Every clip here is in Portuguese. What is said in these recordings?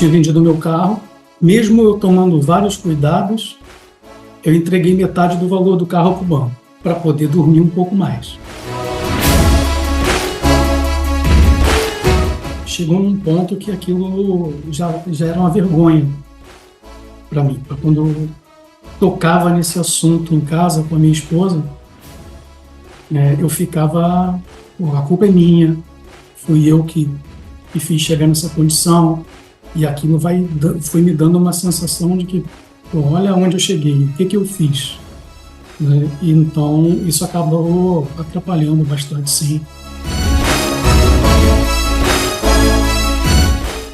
tinha vendido o meu carro, mesmo eu tomando vários cuidados, eu entreguei metade do valor do carro para o banco, para poder dormir um pouco mais. Chegou num ponto que aquilo já era uma vergonha para mim. Quando eu tocava nesse assunto em casa com a minha esposa, eu ficava, a culpa é minha, fui eu que fiz chegar nessa condição, e aquilo foi me dando uma sensação de que, olha onde eu cheguei, o que eu fiz. E então isso acabou atrapalhando bastante, sim.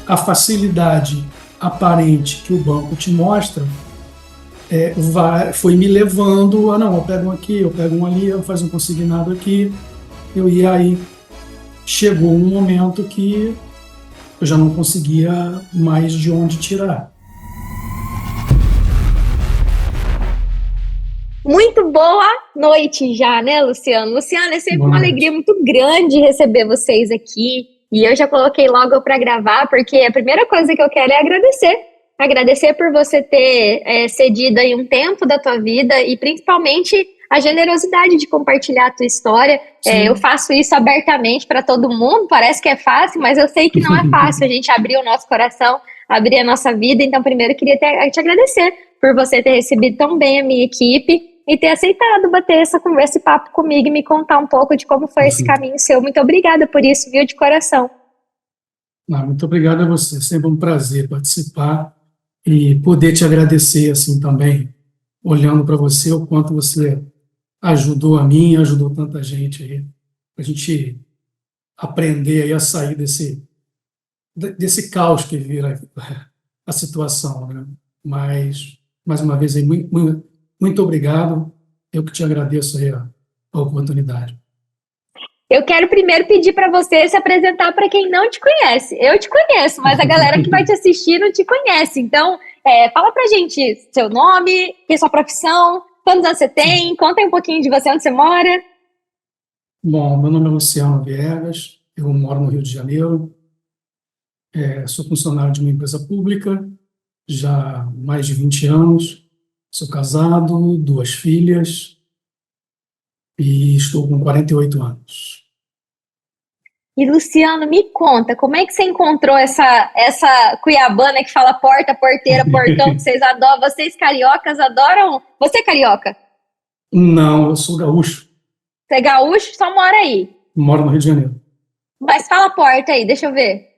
A facilidade aparente que o banco te mostra foi me levando a, não, eu pego um aqui, eu pego um ali, eu faço um consignado aqui, e aí chegou um momento que eu já não conseguia mais de onde tirar. Muito boa noite já, né, Luciano? Luciano, é sempre uma alegria muito grande receber vocês aqui. E eu já coloquei logo para gravar, porque a primeira coisa que eu quero é agradecer. Agradecer por você ter cedido aí um tempo da tua vida e principalmente a generosidade de compartilhar a tua história. Eu faço isso abertamente para todo mundo, parece que é fácil, mas eu sei que não é fácil a gente abrir o nosso coração, abrir a nossa vida. Então, primeiro, eu queria te agradecer por você ter recebido tão bem a minha equipe e ter aceitado bater essa conversa e papo comigo e me contar um pouco de como foi esse caminho seu. Muito obrigada por isso, viu, de coração. Muito obrigado a você, sempre um prazer participar e poder te agradecer assim também, olhando para você, o quanto você ajudou a mim, ajudou tanta gente aí, a gente aprender aí a sair desse caos que vira a situação, né? Mas, mais uma vez, aí, muito obrigado, eu que te agradeço aí a oportunidade. Eu quero primeiro pedir para você se apresentar para quem não te conhece. Eu te conheço, mas a galera que vai te assistir não te conhece. Então, fala pra gente seu nome, sua profissão, quantos anos você tem, conta aí um pouquinho de você, onde você mora. Bom, meu nome é Luciano Viegas, eu moro no Rio de Janeiro, sou funcionário de uma empresa pública, já há mais de 20 anos, sou casado, 2 filhas e estou com 48 anos. E, Luciano, me conta, como é que você encontrou essa cuiabana que fala porta, porteira, portão, que vocês adoram, vocês cariocas adoram? Você é carioca? Não, eu sou gaúcho. Você é gaúcho, só mora aí? Moro no Rio de Janeiro. Mas fala porta aí, deixa eu ver.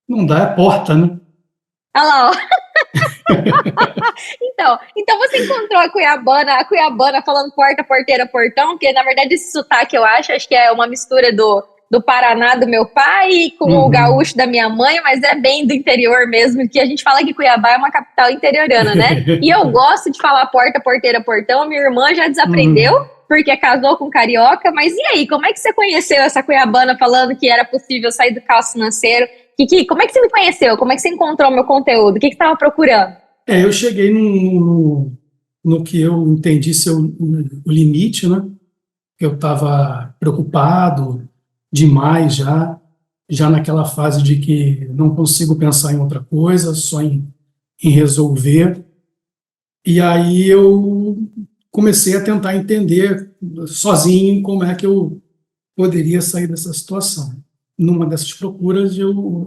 Não dá, é porta, né? Olha lá, ó. Então você encontrou a cuiabana falando porta, porteira, portão, que na verdade esse sotaque acho que é uma mistura do Paraná do meu pai com o gaúcho da minha mãe, mas é bem do interior mesmo, que a gente fala que Cuiabá é uma capital interiorana, né? E eu gosto de falar porta, porteira, portão, minha irmã já desaprendeu, porque casou com carioca, mas e aí, como é que você conheceu essa cuiabana falando que era possível sair do caos financeiro? Como é que você me conheceu? Como é que você encontrou o meu conteúdo? O que você estava procurando? Eu cheguei no que eu entendi ser o limite, né? Eu estava preocupado demais já naquela fase de que não consigo pensar em outra coisa, só em resolver. E aí eu comecei a tentar entender sozinho como é que eu poderia sair dessa situação. Numa dessas procuras, eu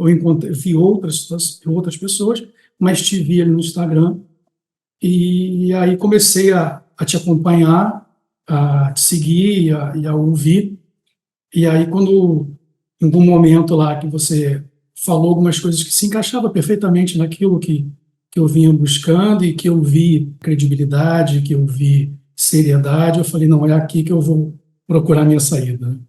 vi outras pessoas, mas te vi ali no Instagram, e aí comecei a te acompanhar, a te seguir e a ouvir. E aí, quando em algum momento lá que você falou algumas coisas que se encaixavam perfeitamente naquilo que eu vinha buscando e que eu vi credibilidade, que eu vi seriedade, eu falei, não, é aqui que eu vou procurar a minha saída.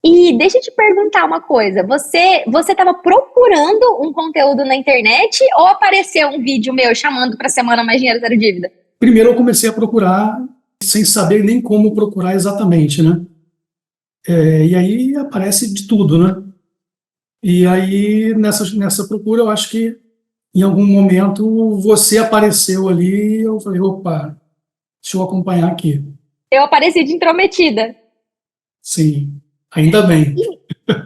E deixa eu te perguntar uma coisa, você estava procurando um conteúdo na internet ou apareceu um vídeo meu chamando para a Semana Mais Dinheiro Zero Dívida? Primeiro eu comecei a procurar sem saber nem como procurar exatamente, né? E aí aparece de tudo, né? E aí nessa procura eu acho que em algum momento você apareceu ali e eu falei, opa, deixa eu acompanhar aqui. Eu apareci de intrometida. Sim, ainda bem.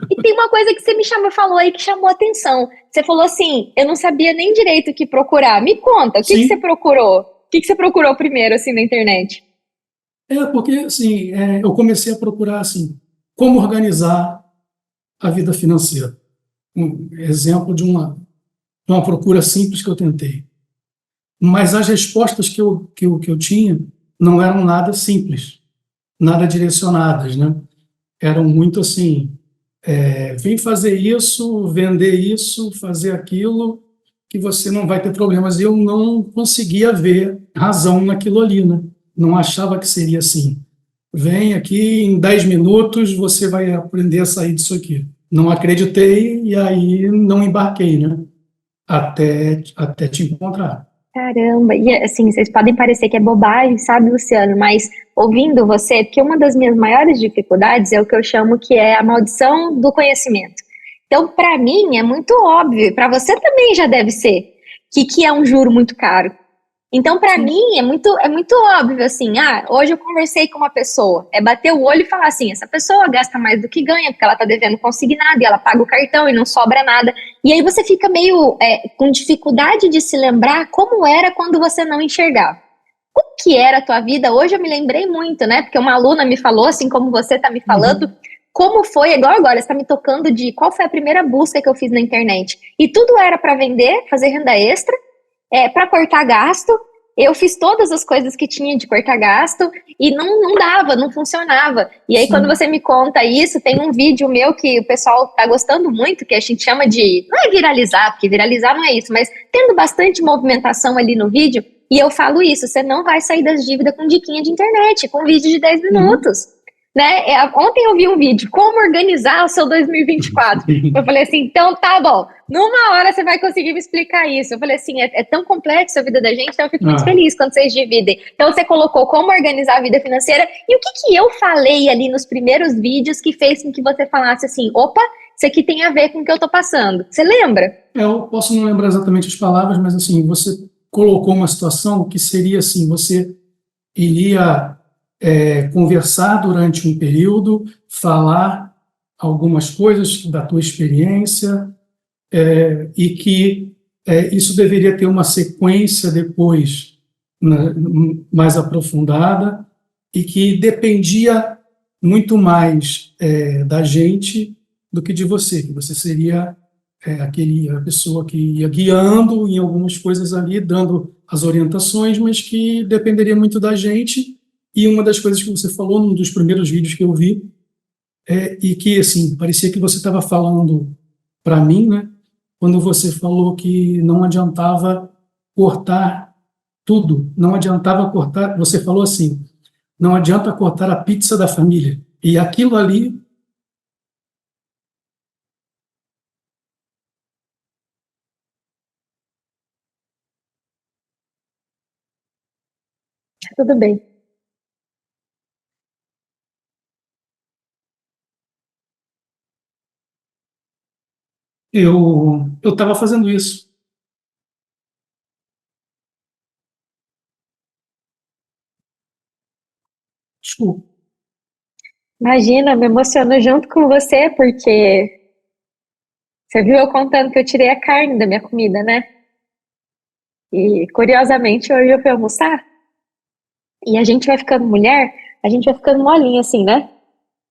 E tem uma coisa que você falou aí que chamou a atenção. Você falou assim, eu não sabia nem direito o que procurar. Me conta, o que que você Sim, procurou? O que que você procurou primeiro, assim, na internet? porque assim, eu comecei a procurar assim, como organizar a vida financeira. Um exemplo de uma procura simples que eu tentei. Mas as respostas que eu tinha não eram nada simples, nada direcionadas, né? Eram muito assim, vem fazer isso, vender isso, fazer aquilo, que você não vai ter problemas. Eu não conseguia ver razão naquilo ali, né? Não achava que seria assim. Vem aqui, em 10 minutos você vai aprender a sair disso aqui. Não acreditei e aí não embarquei, né? Até te encontrar. Caramba, e assim, vocês podem parecer que é bobagem, sabe, Luciano? Mas ouvindo você, porque uma das minhas maiores dificuldades é o que eu chamo que é a maldição do conhecimento. Então, para mim, é muito óbvio, para você também já deve ser, que é um juro muito caro. Então, para Sim. mim, é muito óbvio, assim, hoje eu conversei com uma pessoa, é bater o olho e falar assim, essa pessoa gasta mais do que ganha, porque ela tá devendo consignado, e ela paga o cartão e não sobra nada. E aí você fica meio com dificuldade de se lembrar como era quando você não enxergava. Como que era a tua vida? Hoje eu me lembrei muito, né? Porque uma aluna me falou, assim como você tá me falando, Uhum. como foi, igual agora, você tá me tocando de qual foi a primeira busca que eu fiz na internet. E tudo era para vender, fazer renda extra, para cortar gasto. Eu fiz todas as coisas que tinha de cortar gasto e não dava, não funcionava. E aí, quando Sim. você me conta isso, tem um vídeo meu que o pessoal tá gostando muito, que a gente chama de, não é viralizar, porque viralizar não é isso, mas tendo bastante movimentação ali no vídeo. E eu falo isso, você não vai sair das dívidas com diquinha de internet, com vídeo de 10 Uhum. minutos. Né? Ontem eu vi um vídeo, como organizar o seu 2024. Eu falei assim, então tá bom, numa hora você vai conseguir me explicar isso. Eu falei assim, é tão complexo a vida da gente, então eu fico muito Ah, feliz quando vocês dividem. Então você colocou como organizar a vida financeira e o que que eu falei ali nos primeiros vídeos que fez com que você falasse assim, opa, isso aqui tem a ver com o que eu tô passando. Você lembra? eu posso não lembrar exatamente as palavras, mas assim, você colocou uma situação que seria assim, você iria conversar durante um período, falar algumas coisas da tua experiência, e que isso deveria ter uma sequência depois, né, mais aprofundada, e que dependia muito mais da gente do que de você, que você seria a pessoa que ia guiando em algumas coisas ali, dando as orientações, mas que dependeria muito da gente. E uma das coisas que você falou num dos primeiros vídeos que eu vi, e que assim parecia que você estava falando para mim, né? Quando você falou que não adiantava cortar tudo, não adiantava cortar. Você falou assim, não adianta cortar a pizza da família. E aquilo ali, Tudo bem. eu estava fazendo isso. Desculpa. Imagina, me emociono junto com você, porque você viu eu contando que eu tirei a carne da minha comida, né? E curiosamente hoje eu fui almoçar e a gente vai ficando mulher, a gente vai ficando molinha assim, né?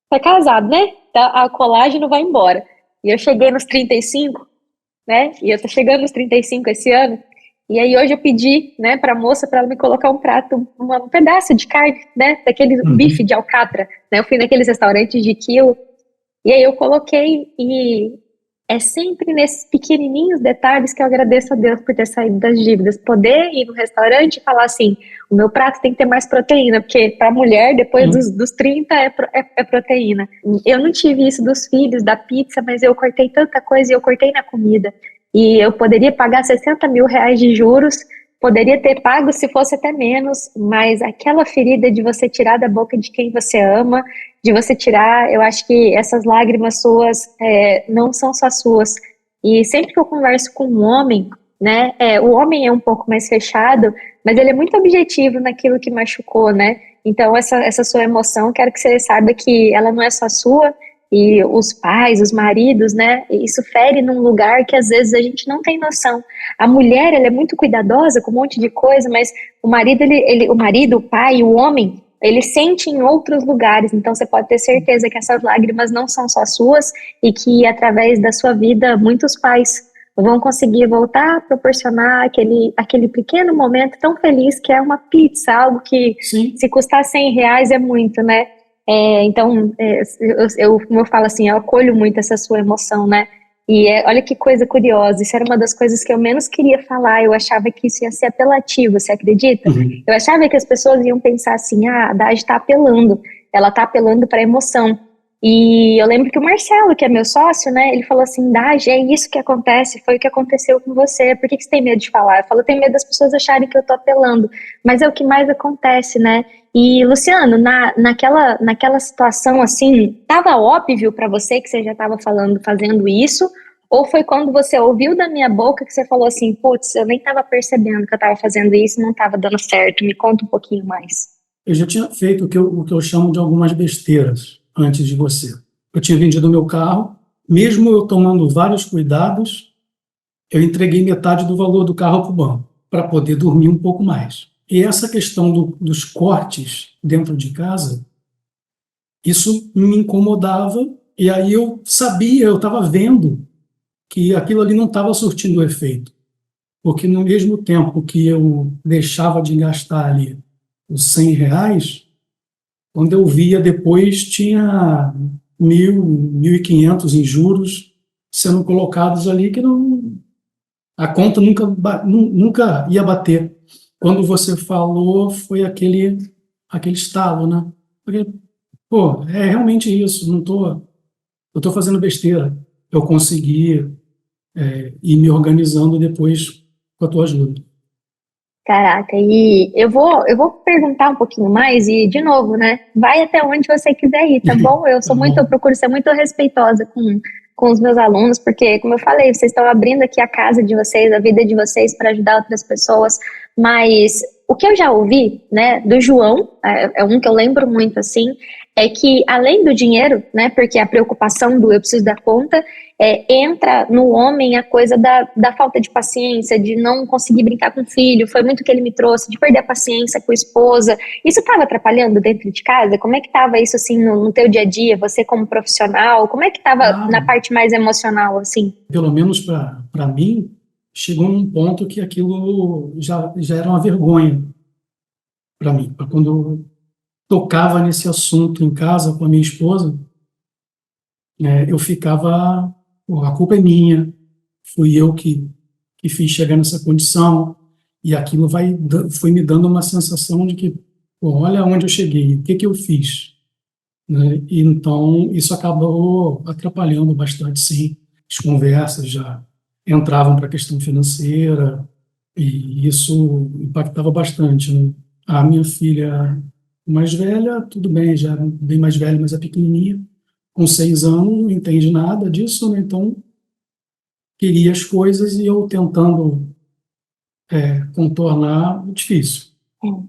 Tá casado, né? Tá, a colágeno vai embora. E eu cheguei nos 35, né? E eu tô chegando nos 35 esse ano. E aí hoje eu pedi, né, pra moça para ela me colocar um prato, um pedaço de carne, né? Daquele bife Uhum. de alcatra, né? Eu fui naqueles restaurantes de quilo. E aí eu coloquei e é sempre nesses pequenininhos detalhes que eu agradeço a Deus por ter saído das dívidas. Poder ir no restaurante e falar assim, o meu prato tem que ter mais proteína, porque para mulher, depois Sim. dos 30 é proteína. Eu não tive isso dos filhos, da pizza, mas eu cortei tanta coisa e eu cortei na comida. E eu poderia pagar 60 mil reais de juros, poderia ter pago se fosse até menos, mas aquela ferida de você tirar da boca de quem você ama, de você tirar, eu acho que essas lágrimas suas não são só suas. E sempre que eu converso com um homem, né, o homem é um pouco mais fechado, mas ele é muito objetivo naquilo que machucou, né? Então, essa sua emoção, quero que você saiba que ela não é só sua, e os pais, os maridos, né? Isso fere num lugar que às vezes a gente não tem noção. A mulher, ela é muito cuidadosa com um monte de coisa, mas o marido, o marido, o pai, o homem, ele sente em outros lugares. Então você pode ter certeza que essas lágrimas não são só suas e que através da sua vida muitos pais vão conseguir voltar a proporcionar aquele pequeno momento tão feliz que é uma pizza, algo que Sim, se custar R$ 100 é muito, né? Então, como eu falo assim, eu acolho muito essa sua emoção, né? E olha que coisa curiosa, isso era uma das coisas que eu menos queria falar, eu achava que isso ia ser apelativo, você acredita? uhum, Eu achava que as pessoas iam pensar assim, a Dade está apelando, ela está apelando para a emoção. E eu lembro que o Marcelo, que é meu sócio, né, ele falou assim, Dade, é isso que acontece, foi o que aconteceu com você, por que que você tem medo de falar? Eu falo, eu tenho medo das pessoas acharem que eu tô apelando, mas é o que mais acontece, né? E, Luciano, naquela situação assim, estava óbvio para você que você já estava fazendo isso? Ou foi quando você ouviu da minha boca que você falou assim, putz, eu nem estava percebendo que eu estava fazendo isso e não estava dando certo? Me conta um pouquinho mais. eu já tinha feito o que eu chamo de algumas besteiras antes de você. Eu tinha vendido meu carro, mesmo eu tomando vários cuidados, eu entreguei metade do valor do carro para o banco, para poder dormir um pouco mais. E essa questão dos cortes dentro de casa, isso me incomodava, e aí eu sabia, eu estava vendo que aquilo ali não estava surtindo efeito, porque no mesmo tempo que eu deixava de gastar ali os R$ 100, quando eu via depois tinha 1.000, 1.500 em juros sendo colocados ali que não, a conta nunca ia bater. Quando você falou, foi aquele estalo, né? Porque, pô, é realmente isso, eu tô fazendo besteira. Eu consegui ir me organizando depois com a tua ajuda. Caraca, e eu vou perguntar um pouquinho mais e, de novo, né? Vai até onde você quiser ir, tá bom? Tá Eu bom? procuro ser muito respeitosa com os meus alunos, porque, como eu falei, vocês estão abrindo aqui a casa de vocês, a vida de vocês para ajudar outras pessoas, mas o que eu já ouvi, né, do João, é um que eu lembro muito assim, é que além do dinheiro, né, porque a preocupação do eu preciso dar conta, entra no homem a coisa da falta de paciência, de não conseguir brincar com o filho, foi muito que ele me trouxe, de perder a paciência com a esposa. Isso estava atrapalhando dentro de casa? Como é que estava isso assim no teu dia a dia, você como profissional? Como é que estava Ah, na parte mais emocional, assim? pelo menos para mim, chegou num ponto que aquilo já era uma vergonha para mim. Pra quando eu tocava nesse assunto em casa com a minha esposa, eu ficava, pô, a culpa é minha, fui eu que fiz chegar nessa condição, e aquilo foi me dando uma sensação de que, pô, olha onde eu cheguei, o que que eu fiz, né? E então, isso acabou atrapalhando bastante, sim. As conversas já entravam para a questão financeira, e isso impactava bastante, né? A minha filha mais velha, tudo bem, já era bem mais velha, mas é pequenininha, com 6 anos, não entende nada disso, né? Então, queria as coisas e eu tentando contornar, difícil.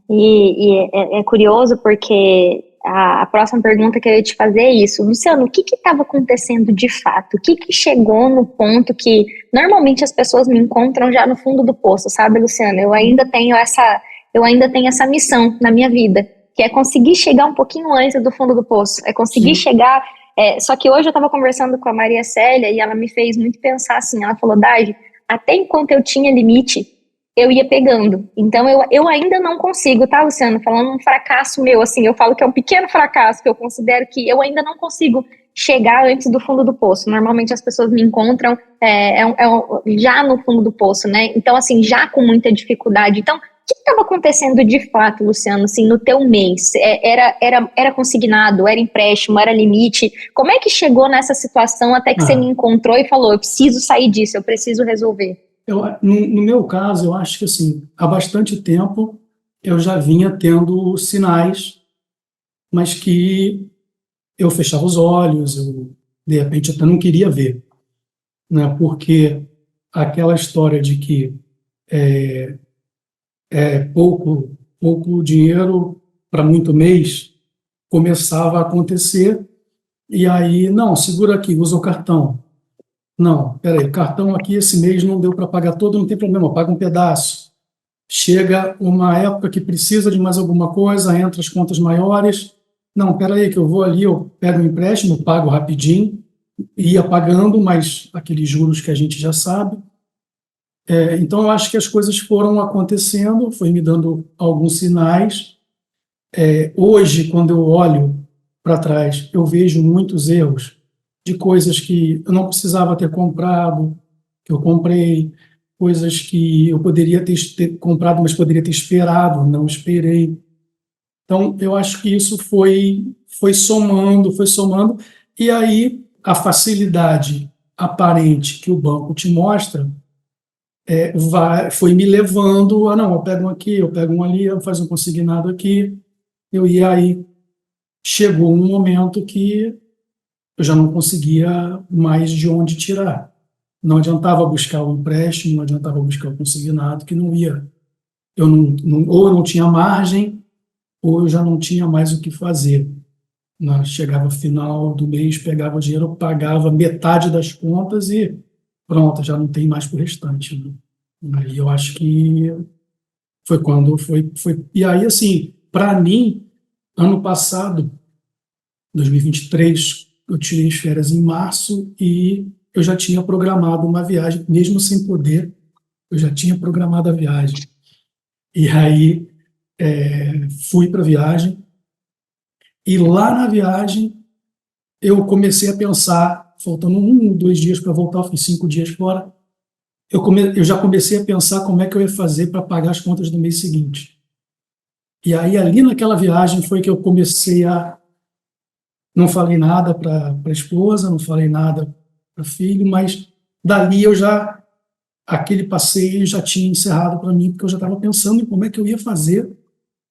E é curioso porque a próxima pergunta que eu ia te fazer é isso. Luciano, o que estava acontecendo de fato? O que chegou no ponto que normalmente as pessoas me encontram já no fundo do poço, sabe, Luciano? Eu ainda tenho essa missão na minha vida, que é conseguir chegar um pouquinho antes do fundo do poço, é conseguir Sim. chegar. Só que hoje eu estava conversando com a Maria Célia e ela me fez muito pensar assim. Ela falou, Dagi, até enquanto eu tinha limite, eu ia pegando. Então, eu ainda não consigo, tá, Luciano? Falando um fracasso meu, assim, eu falo que é um pequeno fracasso, que eu considero que eu ainda não consigo chegar antes do fundo do poço. Normalmente as pessoas me encontram já no fundo do poço, né? Então, assim, já com muita dificuldade. Então, o que estava acontecendo de fato, Luciano, assim, no teu mês? Era consignado, era empréstimo, era limite? Como é que chegou nessa situação até que você me Ah, encontrou e falou, eu preciso sair disso, eu preciso resolver? no meu caso, eu acho que assim, há bastante tempo eu já vinha tendo sinais, mas que eu fechava os olhos, eu de repente até não queria ver, né? Porque aquela história de que é pouco dinheiro para muito mês começava a acontecer E aí, não, segura aqui, usa o cartão. Não, peraí, o cartão aqui esse mês não deu para pagar todo, não tem problema, paga um pedaço. Chega uma época que precisa de mais alguma coisa, entra as contas maiores. Não, peraí, que eu vou ali, eu pego um empréstimo, pago rapidinho, ia pagando, mas aqueles juros que a gente já sabe. Então, eu acho que as coisas foram acontecendo, foi me dando alguns sinais. Hoje, quando eu olho para trás, eu vejo muitos erros de coisas que eu não precisava ter comprado, que eu comprei, coisas que eu poderia ter comprado, mas poderia ter esperado, não esperei. Então, eu acho que isso foi somando, e aí a facilidade aparente que o banco te mostra foi me levando a, não, eu pego um aqui, eu pego um ali, eu faço um consignado aqui, e aí chegou um momento que eu já não conseguia mais de onde tirar. Não adiantava buscar o empréstimo, não adiantava buscar o consignado, que não ia. Ou eu não tinha margem, ou eu já não tinha mais o que fazer. Chegava final do mês, pegava o dinheiro, pagava metade das contas e pronto, já não tem mais para o restante, né? Aí eu acho que foi quando foi. E aí, assim, para mim, ano passado, 2023, eu tirei as férias em março e eu já tinha programado uma viagem, mesmo sem poder, eu já tinha programado a viagem. E aí fui para a viagem, e lá na viagem eu comecei a pensar, faltando 2 dias para voltar, eu fiz 5 dias fora, eu já comecei a pensar como é que eu ia fazer para pagar as contas do mês seguinte. E aí, ali naquela viagem, foi que eu comecei a. Não falei nada para a esposa, não falei nada para o filho, mas dali eu já. Aquele passeio já tinha encerrado para mim, porque eu já estava pensando em como é que eu ia fazer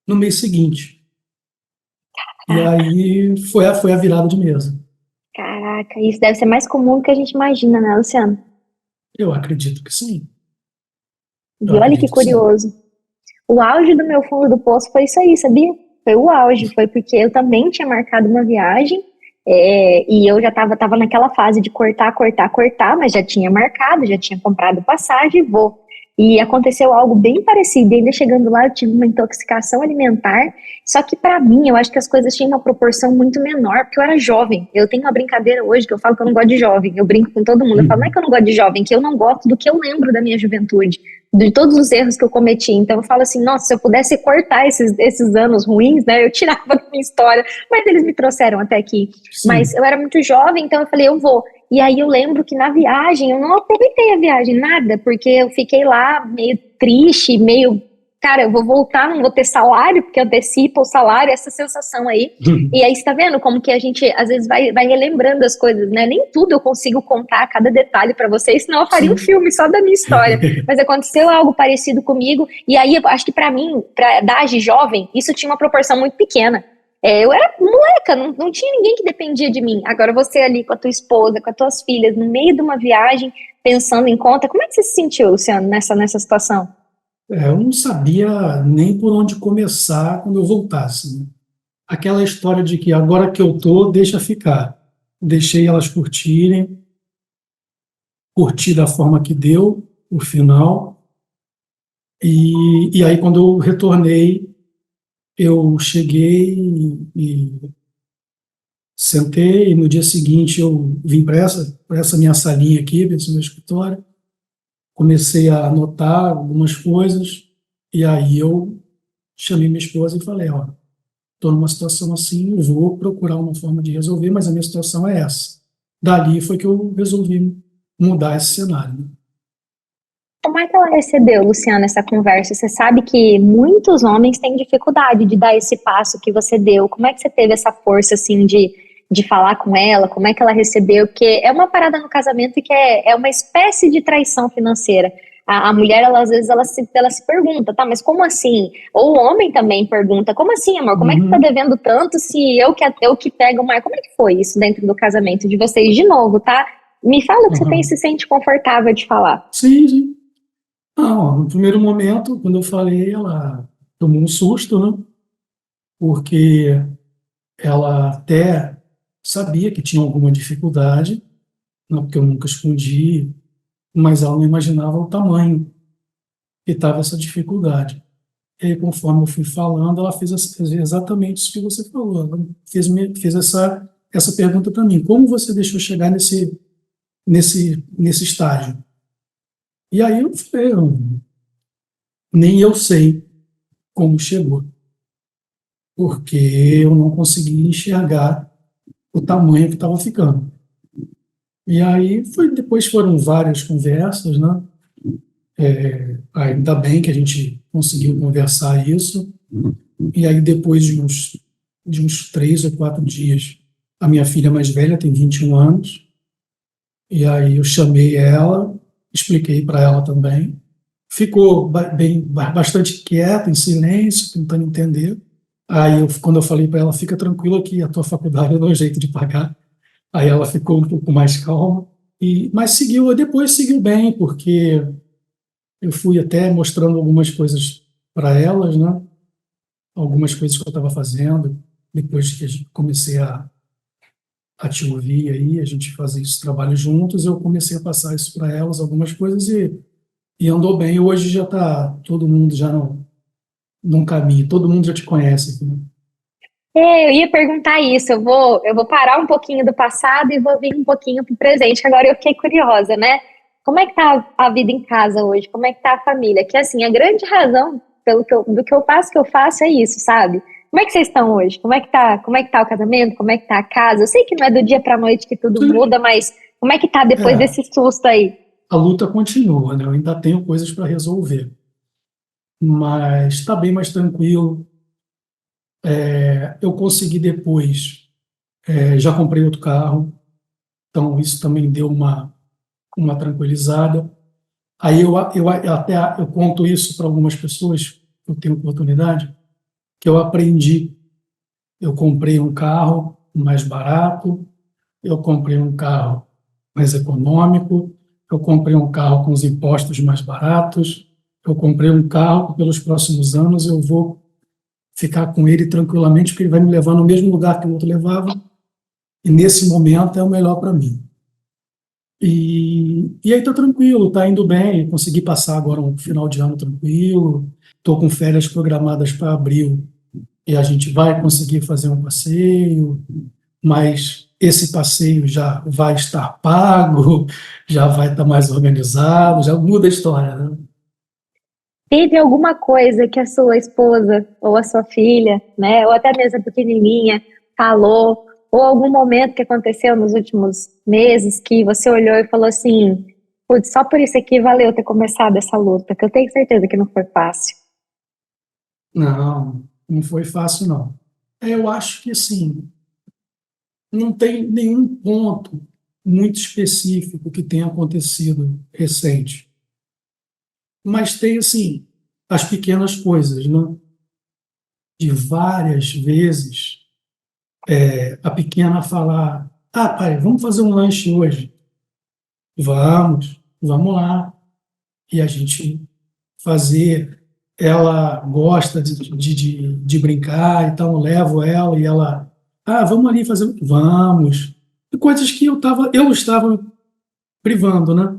no mês seguinte. E aí foi a virada de mesa. Caraca, isso deve ser mais comum do que a gente imagina, né, Luciano? Eu acredito que sim. Eu E olha que acredito que sim. curioso. O auge do meu fundo do poço foi isso aí, sabia? Foi o auge, foi porque eu também tinha marcado uma viagem, e eu já tava naquela fase de cortar, cortar, cortar, mas já tinha marcado, já tinha comprado passagem e vou. E aconteceu algo bem parecido, e ainda chegando lá eu tive uma intoxicação alimentar, só que para mim eu acho que as coisas tinham uma proporção muito menor, porque eu era jovem. Eu tenho uma brincadeira hoje que eu falo que eu não gosto de jovem, eu brinco com todo mundo, eu falo, não é que eu não gosto de jovem, que eu não gosto do que eu lembro da minha juventude, de todos os erros que eu cometi. Então eu falo assim, nossa, se eu pudesse cortar esses anos ruins, né, eu tirava da minha história, mas eles me trouxeram até aqui. Mas Sim. eu era muito jovem, então eu falei, eu vou. E aí eu lembro que na viagem, eu não aproveitei a viagem, nada, porque eu fiquei lá meio triste, meio, cara, eu vou voltar, não vou ter salário, porque antecipa o salário, essa sensação aí. E aí você tá vendo como que a gente, às vezes, vai relembrando as coisas, né? Nem tudo eu consigo contar cada detalhe para vocês, senão eu faria um Sim. filme só da minha história. Mas aconteceu algo parecido comigo, e aí eu acho que para mim, pra idade jovem, isso tinha uma proporção muito pequena. Eu era moleca, não tinha ninguém que dependia de mim. Agora você ali com a tua esposa, com as tuas filhas, no meio de uma viagem, pensando em conta, como é que você se sentiu, Luciano, nessa situação? Eu não sabia nem por onde começar quando eu voltasse, né? Aquela história de que agora que eu tô, deixa ficar. Deixei elas curti da forma que deu, o final. E aí, quando eu retornei, eu cheguei e sentei, e no dia seguinte eu vim para essa minha salinha aqui, para esse meu escritório, comecei a anotar algumas coisas, e aí eu chamei minha esposa e falei, ó, estou numa situação assim, eu vou procurar uma forma de resolver, mas a minha situação é essa. Dali foi que eu resolvi mudar esse cenário, né? Como é que ela recebeu, Luciana, essa conversa? Você sabe que muitos homens têm dificuldade de dar esse passo que você deu. Como é que você teve essa força, assim, de falar com ela? Como é que ela recebeu? Porque é uma parada no casamento que é uma espécie de traição financeira. A mulher, ela, às vezes, ela se pergunta, tá, mas como assim? Ou o homem também pergunta, como assim, amor? Como é que tá Uhum, devendo tanto se eu que pego mais? Como é que foi isso dentro do casamento de vocês? De novo, tá? Me fala o que você uhum. se sente confortável de falar. Sim, sim. Não, no primeiro momento, quando eu falei, ela tomou um susto, né? Porque ela até sabia que tinha alguma dificuldade, não, porque eu nunca escondi, mas ela não imaginava o tamanho que estava essa dificuldade. E aí, conforme eu fui falando, ela fez exatamente isso que você falou. Ela fez essa pergunta para mim: como você deixou chegar nesse estágio? E aí eu falei: nem eu sei como chegou, porque eu não consegui enxergar o tamanho que estava ficando. E aí depois foram várias conversas, né? Ainda bem que a gente conseguiu conversar isso. E aí, depois de uns 3 ou 4 dias, a minha filha mais velha tem 21 anos, e aí eu chamei ela, expliquei para ela também. Ficou bastante quieta, em silêncio, tentando entender. Aí, quando eu falei para ela: fica tranquila que a tua faculdade eu dou um jeito de pagar. Aí ela ficou um pouco mais calma. Mas depois seguiu bem, porque eu fui até mostrando algumas coisas para elas, né? Algumas coisas que eu estava fazendo, depois que comecei a te ouvir aí, a gente fazer esse trabalho juntos, eu comecei a passar isso para elas, algumas coisas, e andou bem. Hoje já está todo mundo já num caminho, todo mundo já te conhece aqui, né? Eu ia perguntar isso. Eu vou parar um pouquinho do passado e vou vir um pouquinho pro presente, que agora eu fiquei curiosa, né? Como é que tá a vida em casa hoje? Como é que tá a família? Que assim, a grande razão do que eu faço é isso, sabe? Como é que vocês estão hoje? Como é que tá o casamento? Como é que tá a casa? Eu sei que não é do dia pra noite que tudo Sim. muda, mas como é que tá depois É, desse susto aí? a luta continua, né? Eu ainda tenho coisas para resolver, mas está bem mais tranquilo. Eu consegui depois, já comprei outro carro, então isso também deu uma tranquilizada. Aí eu conto isso para algumas pessoas, eu tenho oportunidade, que eu aprendi. Eu comprei um carro mais barato, eu comprei um carro mais econômico, eu comprei um carro com os impostos mais baratos, eu comprei um carro que pelos próximos anos eu vou ficar com ele tranquilamente, porque ele vai me levar no mesmo lugar que o outro levava, e nesse momento é o melhor para mim. E aí está tranquilo, está indo bem. Consegui passar agora um final de ano tranquilo. Estou com férias programadas para abril e a gente vai conseguir fazer um passeio, mas esse passeio já vai estar pago, já vai estar mais organizado, já muda a história, né? Teve alguma coisa que a sua esposa ou a sua filha, né, ou até mesmo a pequenininha, falou, ou algum momento que aconteceu nos últimos meses que você olhou e falou assim, putz, só por isso aqui valeu ter começado essa luta, que eu tenho certeza que não foi fácil. Não, não foi fácil, não. Eu acho que, assim, não tem nenhum ponto muito específico que tenha acontecido recente, mas tem, assim, as pequenas coisas, né? De várias vezes a pequena falar: ah, pai, vamos fazer um lanche hoje? Vamos lá. E a gente fazer. Ela gosta de brincar, então eu levo ela e ela: ah, vamos ali fazer. Vamos. E coisas que eu estava privando, né?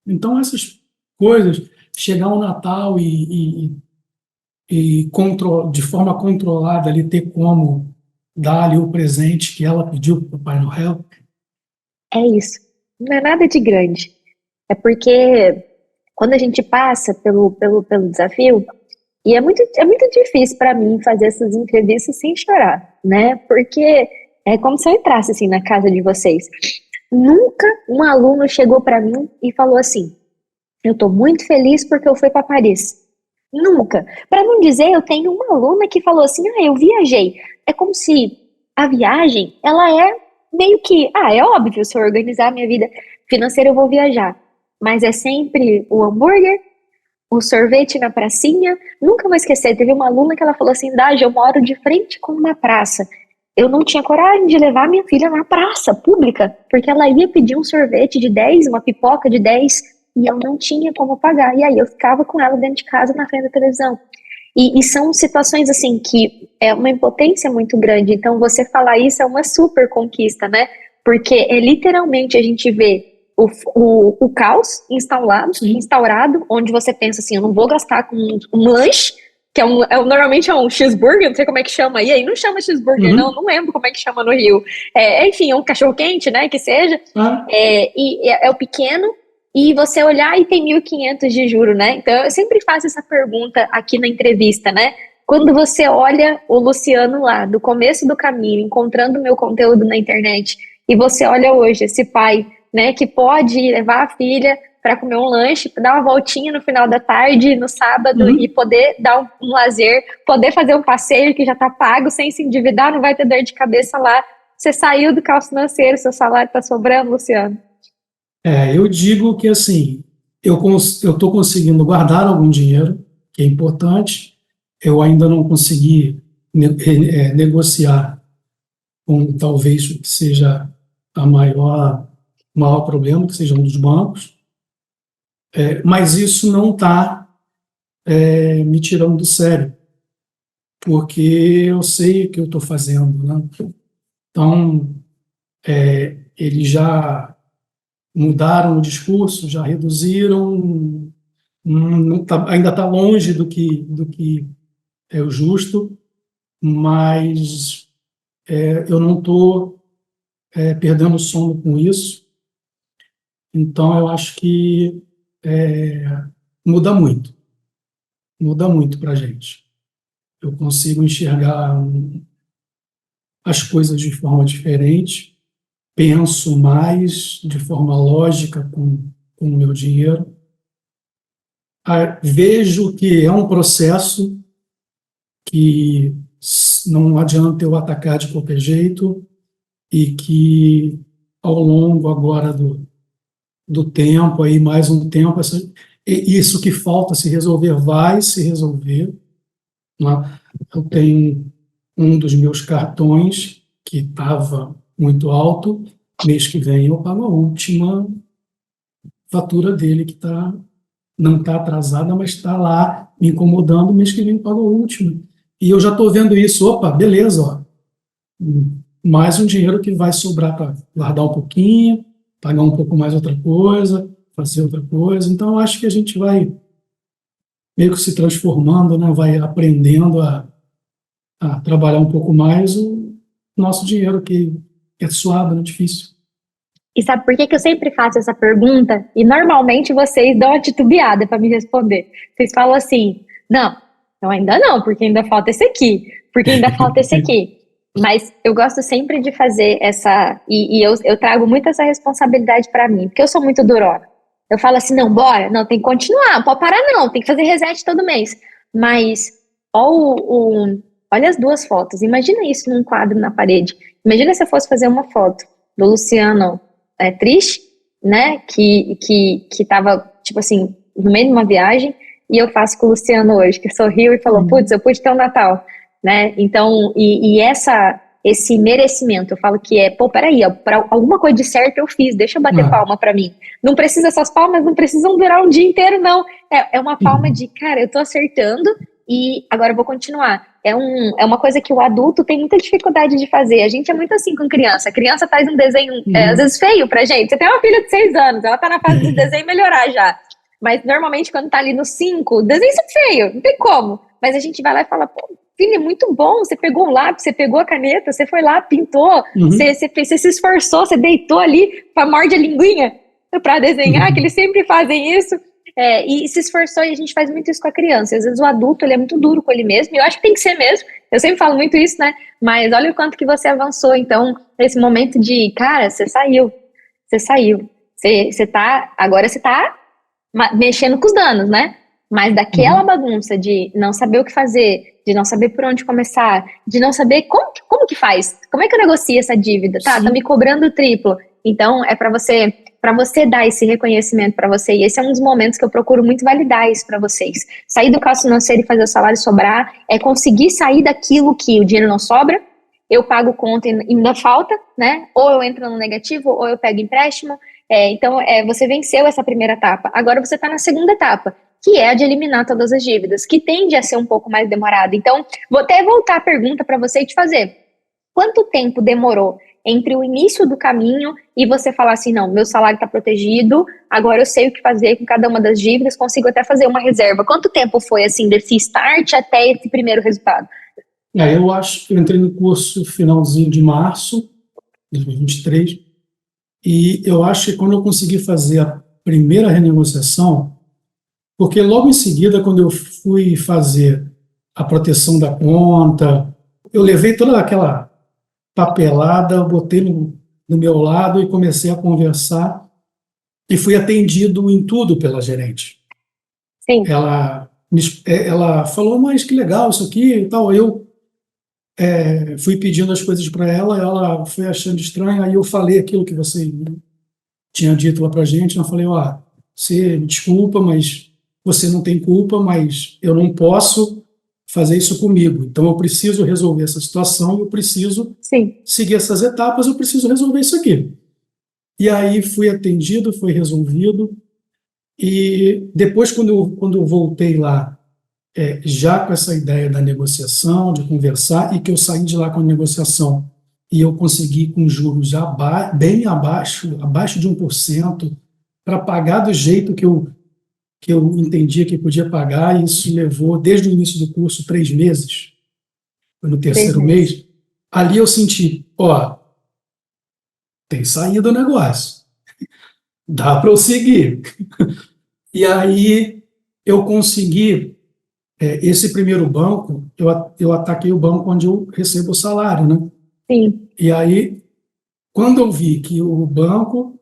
Então, essas coisas, chegar ao Natal e de forma controlada ali ter como dar ali o presente que ela pediu para o Papai Noel. É isso, não é nada de grande. É porque quando a gente passa pelo desafio, e é muito difícil para mim fazer essas entrevistas sem chorar, né? Porque é como se eu entrasse assim na casa de vocês. Nunca um aluno chegou para mim e falou assim: eu estou muito feliz porque eu fui para Paris. Nunca. Para não dizer, eu tenho uma aluna que falou assim: ah, eu viajei. É como se a viagem, ela é meio que, é óbvio, se eu organizar a minha vida financeira, eu vou viajar. Mas é sempre o hambúrguer, o sorvete na pracinha. Nunca vou esquecer, teve uma aluna que ela falou assim: Daj, eu moro de frente com uma praça. Eu não tinha coragem de levar minha filha na praça pública, porque ela ia pedir um sorvete de 10, uma pipoca de 10, e eu não tinha como pagar. E aí eu ficava com ela dentro de casa na frente da televisão. E são situações, assim, que é uma impotência muito grande. Então, você falar isso é uma super conquista, né? Porque é literalmente a gente vê o caos Sim. instaurado, onde você pensa assim, eu não vou gastar com um lanche, que normalmente é um cheeseburger, não sei como é que chama aí não chama cheeseburger, Uhum. não lembro como é que chama no Rio. Enfim, é um cachorro-quente, né, que seja, Ah, é o pequeno, e você olhar e tem 1.500 de juro, né? Então eu sempre faço essa pergunta aqui na entrevista, né? Quando você olha o Luciano lá, do começo do caminho, encontrando meu conteúdo na internet, e você olha hoje esse pai, né, que pode levar a filha para comer um lanche, dar uma voltinha no final da tarde, no sábado, e uhum. poder dar um lazer, poder fazer um passeio que já está pago, sem se endividar, não vai ter dor de cabeça lá. Você saiu do caos financeiro, seu salário está sobrando, Luciano. Eu digo que assim, eu estou conseguindo guardar algum dinheiro, que é importante. Eu ainda não consegui negociar com talvez o que seja a maior problema, que seja um dos bancos. Mas isso não está me tirando do sério, porque eu sei o que eu estou fazendo, né? Então, eles já mudaram o discurso, já reduziram, ainda está longe do que é o justo, mas eu não estou perdendo sono com isso. Então, eu acho que é, muda muito, muda muito para a gente. Eu consigo enxergar as coisas de forma diferente, penso mais de forma lógica com o meu dinheiro. Vejo que é um processo que não adianta eu atacar de qualquer jeito e que ao longo agora do tempo, aí mais um tempo, isso que falta se resolver vai se resolver, né? Eu tenho um dos meus cartões que estava muito alto, mês que vem eu pago a última fatura dele, que não está atrasada, mas está lá me incomodando, mês que vem eu pago a última. E eu já estou vendo isso, opa, beleza, ó, mais um dinheiro que vai sobrar para guardar um pouquinho, pagar um pouco mais outra coisa, fazer outra coisa. Então, eu acho que a gente vai meio que se transformando, né? Vai aprendendo a trabalhar um pouco mais o nosso dinheiro, que é suado, não é difícil. E sabe por que que eu sempre faço essa pergunta? E normalmente vocês dão uma titubeada para me responder. Vocês falam assim: não, não, ainda não, porque ainda falta esse aqui, porque ainda falta esse aqui. Mas eu gosto sempre de fazer essa. E eu trago muito essa responsabilidade para mim, porque eu sou muito durona. Eu falo assim: não, bora, não, tem que continuar, não pode parar, não, tem que fazer reset todo mês. Mas olha as duas fotos, imagina isso num quadro na parede. Imagina se eu fosse fazer uma foto do Luciano triste, né? Que tava, tipo assim, no meio de uma viagem, e eu faço com o Luciano hoje, que sorriu e falou, putz, Uhum. eu pude ter um Natal, né? Então, esse merecimento, eu falo que pô, peraí, ó, pra alguma coisa de certo eu fiz, deixa eu bater Ah, palma pra mim. Não precisa, essas palmas não precisam durar um dia inteiro, não. É uma palma uhum. de, cara, eu tô acertando e agora eu vou continuar. É uma coisa que o adulto tem muita dificuldade de fazer. A gente é muito assim com criança. A criança faz um desenho, às Uhum. vezes feio pra gente. Você tem uma filha de 6 anos, ela tá na fase do desenho melhorar já. Mas normalmente quando tá ali no 5, o desenho é feio, não tem como. Mas a gente vai lá e fala, pô, filha, é muito bom. Você pegou um lápis, você pegou a caneta, você foi lá, pintou, Uhum. você se esforçou, você deitou ali pra morde a linguinha pra desenhar, que Uhum. eles sempre fazem isso. E se esforçou, e a gente faz muito isso com a criança. Às vezes o adulto ele é muito duro com ele mesmo, e eu acho que tem que ser mesmo. Eu sempre falo muito isso, né? Mas olha o quanto que você avançou. Então, esse momento de, cara, você saiu. Agora você tá mexendo com os danos, né? Mas daquela Uhum. bagunça de não saber o que fazer, de não saber por onde começar, de não saber como que faz, como é que eu negocio essa dívida, tá me Sim. cobrando triplo. Então, é para você dar esse reconhecimento para você. E esse é um dos momentos que eu procuro muito validar isso para vocês. Sair do caos financeiro e fazer o salário sobrar é conseguir sair daquilo que o dinheiro não sobra, eu pago conta e ainda falta, né? Ou eu entro no negativo, ou eu pego empréstimo. Então, você venceu essa primeira etapa. Agora você está na segunda etapa, que é a de eliminar todas as dívidas, que tende a ser um pouco mais demorado. Então, vou até voltar a pergunta para você e te fazer. Quanto tempo demorou entre o início do caminho e você falar assim, não, meu salário está protegido, agora eu sei o que fazer com cada uma das dívidas, consigo até fazer uma reserva. Quanto tempo foi, assim, desse start até esse primeiro resultado? Eu acho que eu entrei no curso finalzinho de março de 2023, e eu acho que quando eu consegui fazer a primeira renegociação, porque logo em seguida, quando eu fui fazer a proteção da conta, eu levei toda aquela papelada, botei no meu lado e comecei a conversar e fui atendido em tudo pela gerente. Sim. Ela falou, mas que legal isso aqui e tal. Eu fui pedindo as coisas para ela foi achando estranho, aí eu falei aquilo que você tinha dito lá para a gente, eu falei, você desculpa, mas você não tem culpa, mas eu não posso fazer isso comigo. Então eu preciso resolver essa situação, eu preciso seguir essas etapas, eu preciso resolver isso aqui. E aí fui atendido, foi resolvido, e depois quando eu voltei lá, já com essa ideia da negociação, de conversar, e que eu saí de lá com a negociação, e eu consegui com juros bem abaixo de 1%, para pagar do jeito que eu entendia que podia pagar, e isso levou, desde o início do curso, 3 meses. Foi no terceiro mês. Ali eu senti, tem saído o negócio. Dá para eu seguir. E aí eu consegui, esse primeiro banco, eu ataquei o banco onde eu recebo o salário, né? Sim. E aí, quando eu vi que o banco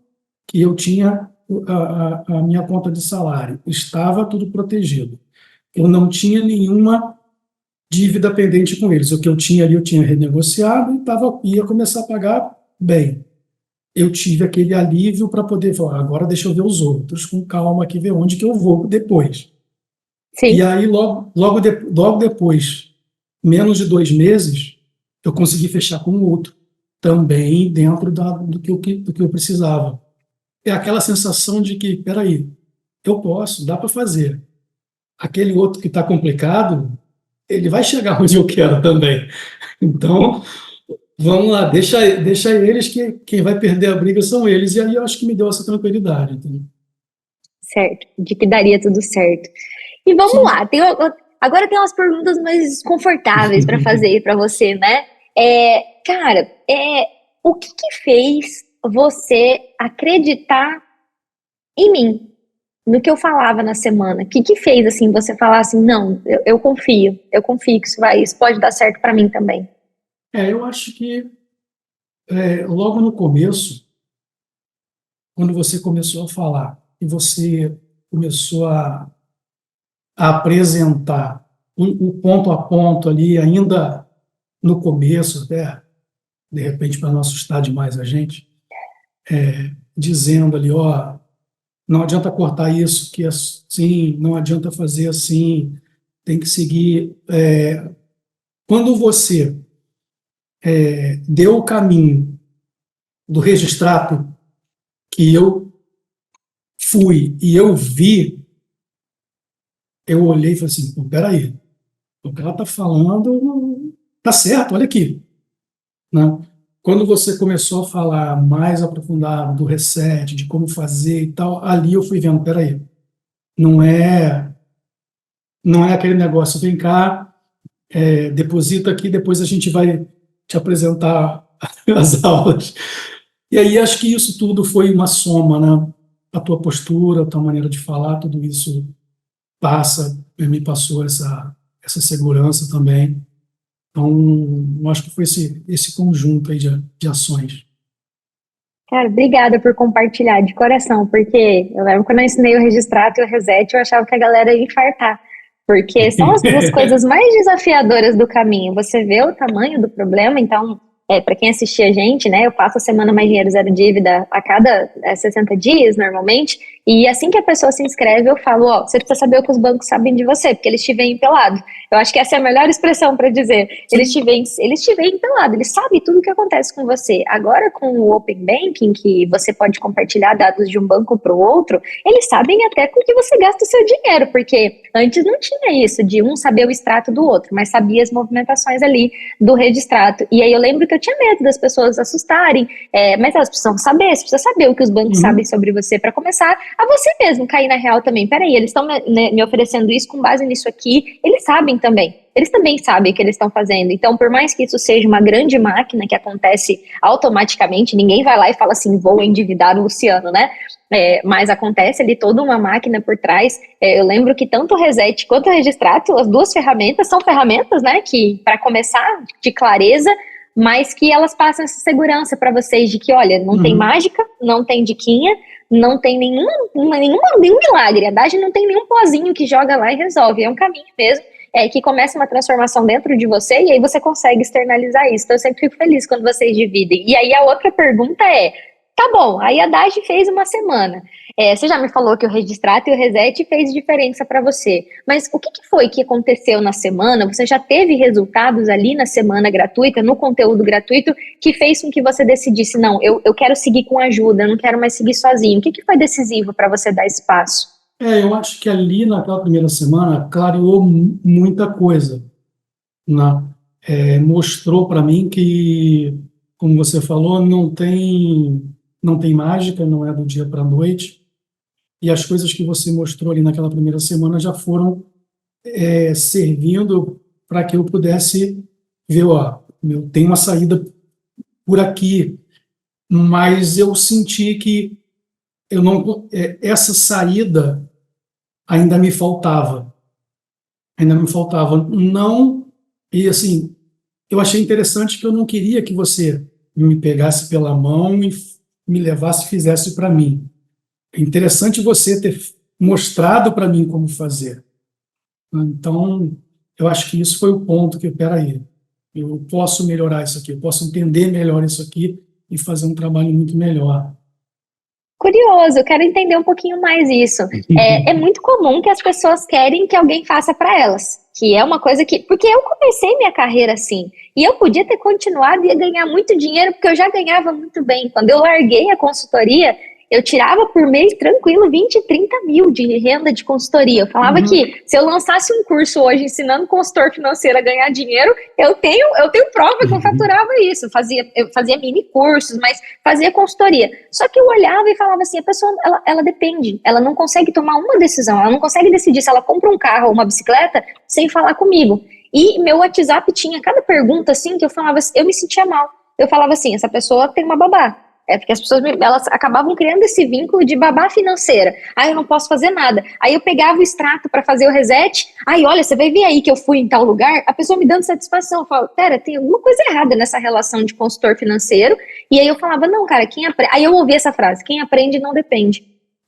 que eu tinha a minha conta de salário estava tudo protegido, eu não tinha nenhuma dívida pendente com eles. O que eu tinha ali, eu tinha renegociado e ia começar a pagar bem. Eu tive aquele alívio para poder falar, agora deixa eu ver os outros com calma aqui, ver onde que eu vou depois. Sim. E aí, logo depois, menos de 2 meses, eu consegui fechar com o outro, também dentro do que eu precisava. É aquela sensação de que, peraí, eu posso, dá para fazer. Aquele outro que está complicado, ele vai chegar onde eu quero também. Então, vamos lá, deixa eles, que quem vai perder a briga são eles. E aí eu acho que me deu essa tranquilidade. Entendeu? Certo, de que daria tudo certo. E vamos lá, agora tem umas perguntas mais confortáveis para fazer para você, né? Cara, o que fez você acreditar em mim, no que eu falava na semana? O que fez assim você falar assim, não, eu confio que isso pode dar certo para mim também? Eu acho que logo no começo, quando você começou a falar e você começou a apresentar o ponto a ponto ali, ainda no começo, até de repente para não assustar demais a gente, dizendo ali, não adianta cortar isso, que é assim, não adianta fazer assim, tem que seguir. Quando você deu o caminho do registrato que eu fui e eu vi, eu olhei e falei assim, peraí, o que ela está falando está certo, olha aqui. Né? Quando você começou a falar mais aprofundado do reset, de como fazer e tal, ali eu fui vendo, peraí, não é aquele negócio, vem cá, deposita aqui, depois a gente vai te apresentar as aulas. E aí acho que isso tudo foi uma soma, né? A tua postura, a tua maneira de falar, tudo isso me passou essa segurança também. Então, eu acho que foi esse conjunto aí de ações. Cara, obrigada por compartilhar de coração, porque eu lembro quando eu ensinei o Registrato e o Reset, eu achava que a galera ia infartar, porque são as duas coisas mais desafiadoras do caminho. Você vê o tamanho do problema, então, para quem assistir a gente, né, eu passo a semana Mais Dinheiro Zero Dívida a cada 60 dias, normalmente, E assim que a pessoa se inscreve, eu falo, ó, você precisa saber o que os bancos sabem de você, porque eles te veem pelado. Eu acho que essa é a melhor expressão para dizer. Sim. Eles te veem pelado, eles sabem tudo o que acontece com você. Agora, com o Open Banking, que você pode compartilhar dados de um banco para o outro, eles sabem até com que você gasta o seu dinheiro, porque antes não tinha isso, de um saber o extrato do outro, mas sabia as movimentações ali do registrato. E aí eu lembro que eu tinha medo das pessoas assustarem, mas elas precisam saber, você precisa saber o que os bancos sabem Uhum. sobre você para começar a você mesmo cair na real também. Peraí, eles estão me oferecendo isso com base nisso aqui, eles sabem também. Eles também sabem o que eles estão fazendo. Então, por mais que isso seja uma grande máquina que acontece automaticamente, ninguém vai lá e fala assim, vou endividar o Luciano, né? Mas acontece ali toda uma máquina por trás. Eu lembro que tanto o Reset quanto o Registrato, as duas ferramentas são ferramentas, né, que para começar de clareza, mas que elas passam essa segurança para vocês de que, olha, não tem Uhum. mágica, não tem diquinha, não tem nenhum milagre, a Dagi não tem nenhum pozinho que joga lá e resolve, é um caminho mesmo, que começa uma transformação dentro de você e aí você consegue externalizar isso. Então eu sempre fico feliz quando vocês dividem. E aí a outra pergunta tá bom, aí a Dagi fez uma semana. Você já me falou que o Registrato e o Reset fez diferença para você, mas o que foi que aconteceu na semana? Você já teve resultados ali na semana gratuita, no conteúdo gratuito, que fez com que você decidisse, não, eu quero seguir com ajuda, eu não quero mais seguir sozinho. O que foi decisivo para você dar espaço? Eu acho que ali naquela primeira semana clareou muita coisa, né? Mostrou para mim que, como você falou, não tem mágica, não é do dia para a noite, e as coisas que você mostrou ali naquela primeira semana já foram servindo para que eu pudesse ver, ó, eu tenho uma saída por aqui, mas eu senti que eu não, essa saída ainda me faltava, não, e assim, eu achei interessante que eu não queria que você me pegasse pela mão e me levasse e fizesse para mim. É interessante você ter mostrado para mim como fazer. Então, eu acho que isso foi o ponto que, peraí, eu posso melhorar isso aqui, eu posso entender melhor isso aqui e fazer um trabalho muito melhor. Curioso, eu quero entender um pouquinho mais isso. É muito comum que as pessoas querem que alguém faça para elas, que é uma coisa que. Porque eu comecei minha carreira assim, e eu podia ter continuado e ia ganhar muito dinheiro, porque eu já ganhava muito bem. Quando eu larguei a consultoria, eu tirava por mês tranquilo 20, 30 mil de renda de consultoria. Eu falava Uhum, que se eu lançasse um curso hoje ensinando consultor financeiro a ganhar dinheiro, eu tenho prova que eu uhum, faturava isso. Eu fazia mini cursos, mas fazia consultoria. Só que eu olhava e falava assim, a pessoa, ela depende, ela não consegue tomar uma decisão, ela não consegue decidir se ela compra um carro ou uma bicicleta sem falar comigo. E meu WhatsApp tinha cada pergunta assim que eu falava, eu me sentia mal. Eu falava assim, essa pessoa tem uma babá. Porque as pessoas elas acabavam criando esse vínculo de babá financeira. Aí eu não posso fazer nada. Aí eu pegava o extrato para fazer o reset. Aí, olha, você vai ver aí que eu fui em tal lugar. A pessoa me dando satisfação. Eu falo, pera, tem alguma coisa errada nessa relação de consultor financeiro. E aí eu falava, não, cara, quem aprende. Aí eu ouvi essa frase: quem aprende não depende.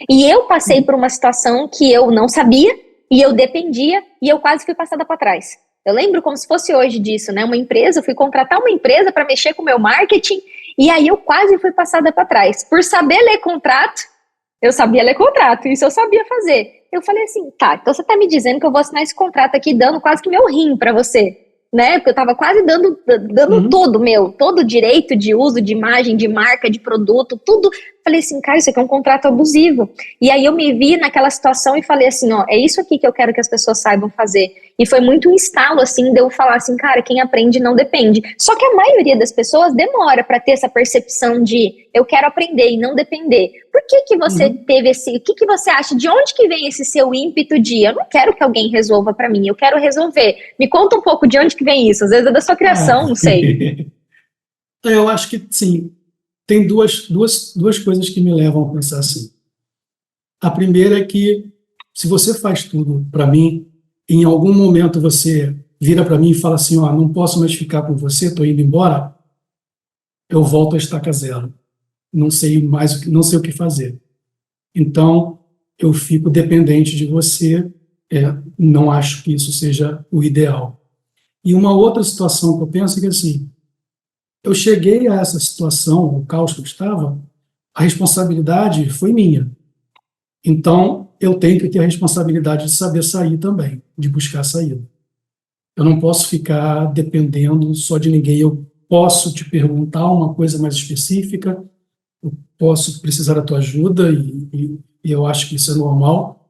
E eu passei por uma situação que eu não sabia, e eu dependia, e eu quase fui passada para trás. Eu lembro como se fosse hoje disso, né? Uma empresa, eu fui contratar uma empresa para mexer com o meu marketing, e aí eu quase fui passada para trás. Por saber ler contrato, eu sabia ler contrato, isso eu sabia fazer. Eu falei assim, tá, então você tá me dizendo que eu vou assinar esse contrato aqui dando quase que meu rim para você, né? Porque eu tava quase dando uhum. todo o direito de uso, de imagem, de marca, de produto, tudo. Falei assim, cara, isso aqui é um contrato abusivo. E aí eu me vi naquela situação e falei assim, ó, é isso aqui que eu quero que as pessoas saibam fazer. E foi muito um estalo, assim, de eu falar assim, cara, quem aprende não depende. Só que a maioria das pessoas demora para ter essa percepção de eu quero aprender e não depender. Por que você Uhum. teve o que você acha, de onde que vem esse seu ímpeto de eu não quero que alguém resolva para mim, eu quero resolver. Me conta um pouco de onde que vem isso, às vezes é da sua Ah, criação, não sei. eu acho que, sim, tem duas coisas que me levam a pensar assim. A primeira é que, se você faz tudo para mim, em algum momento você vira para mim e fala assim, ó, não posso mais ficar com você, estou indo embora, eu volto a estaca zero. Não sei mais, não sei o que fazer. Então, eu fico dependente de você, não acho que isso seja o ideal. E uma outra situação que eu penso é que, assim, eu cheguei a essa situação, o caos que eu estava, a responsabilidade foi minha. Então, eu tenho que ter a responsabilidade de saber sair também, de buscar saída. Eu não posso ficar dependendo só de ninguém. Eu posso te perguntar uma coisa mais específica, eu posso precisar da tua ajuda, e eu acho que isso é normal,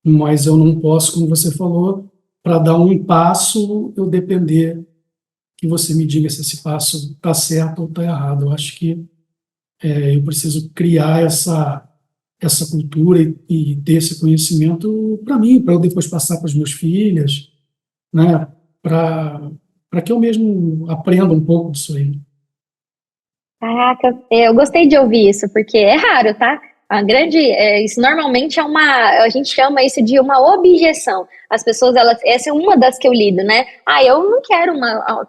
mas eu não posso, como você falou, para dar um passo, eu depender que você me diga se esse passo está certo ou está errado. Eu acho que eu preciso criar essa cultura e ter esse conhecimento para mim, para eu depois passar para os meus filhos, né? Para que eu mesmo aprenda um pouco disso aí. Caraca, eu gostei de ouvir isso, porque é raro, tá? Isso normalmente a gente chama isso de uma objeção. As pessoas, essa é uma das que eu lido, né? Ah, eu não quero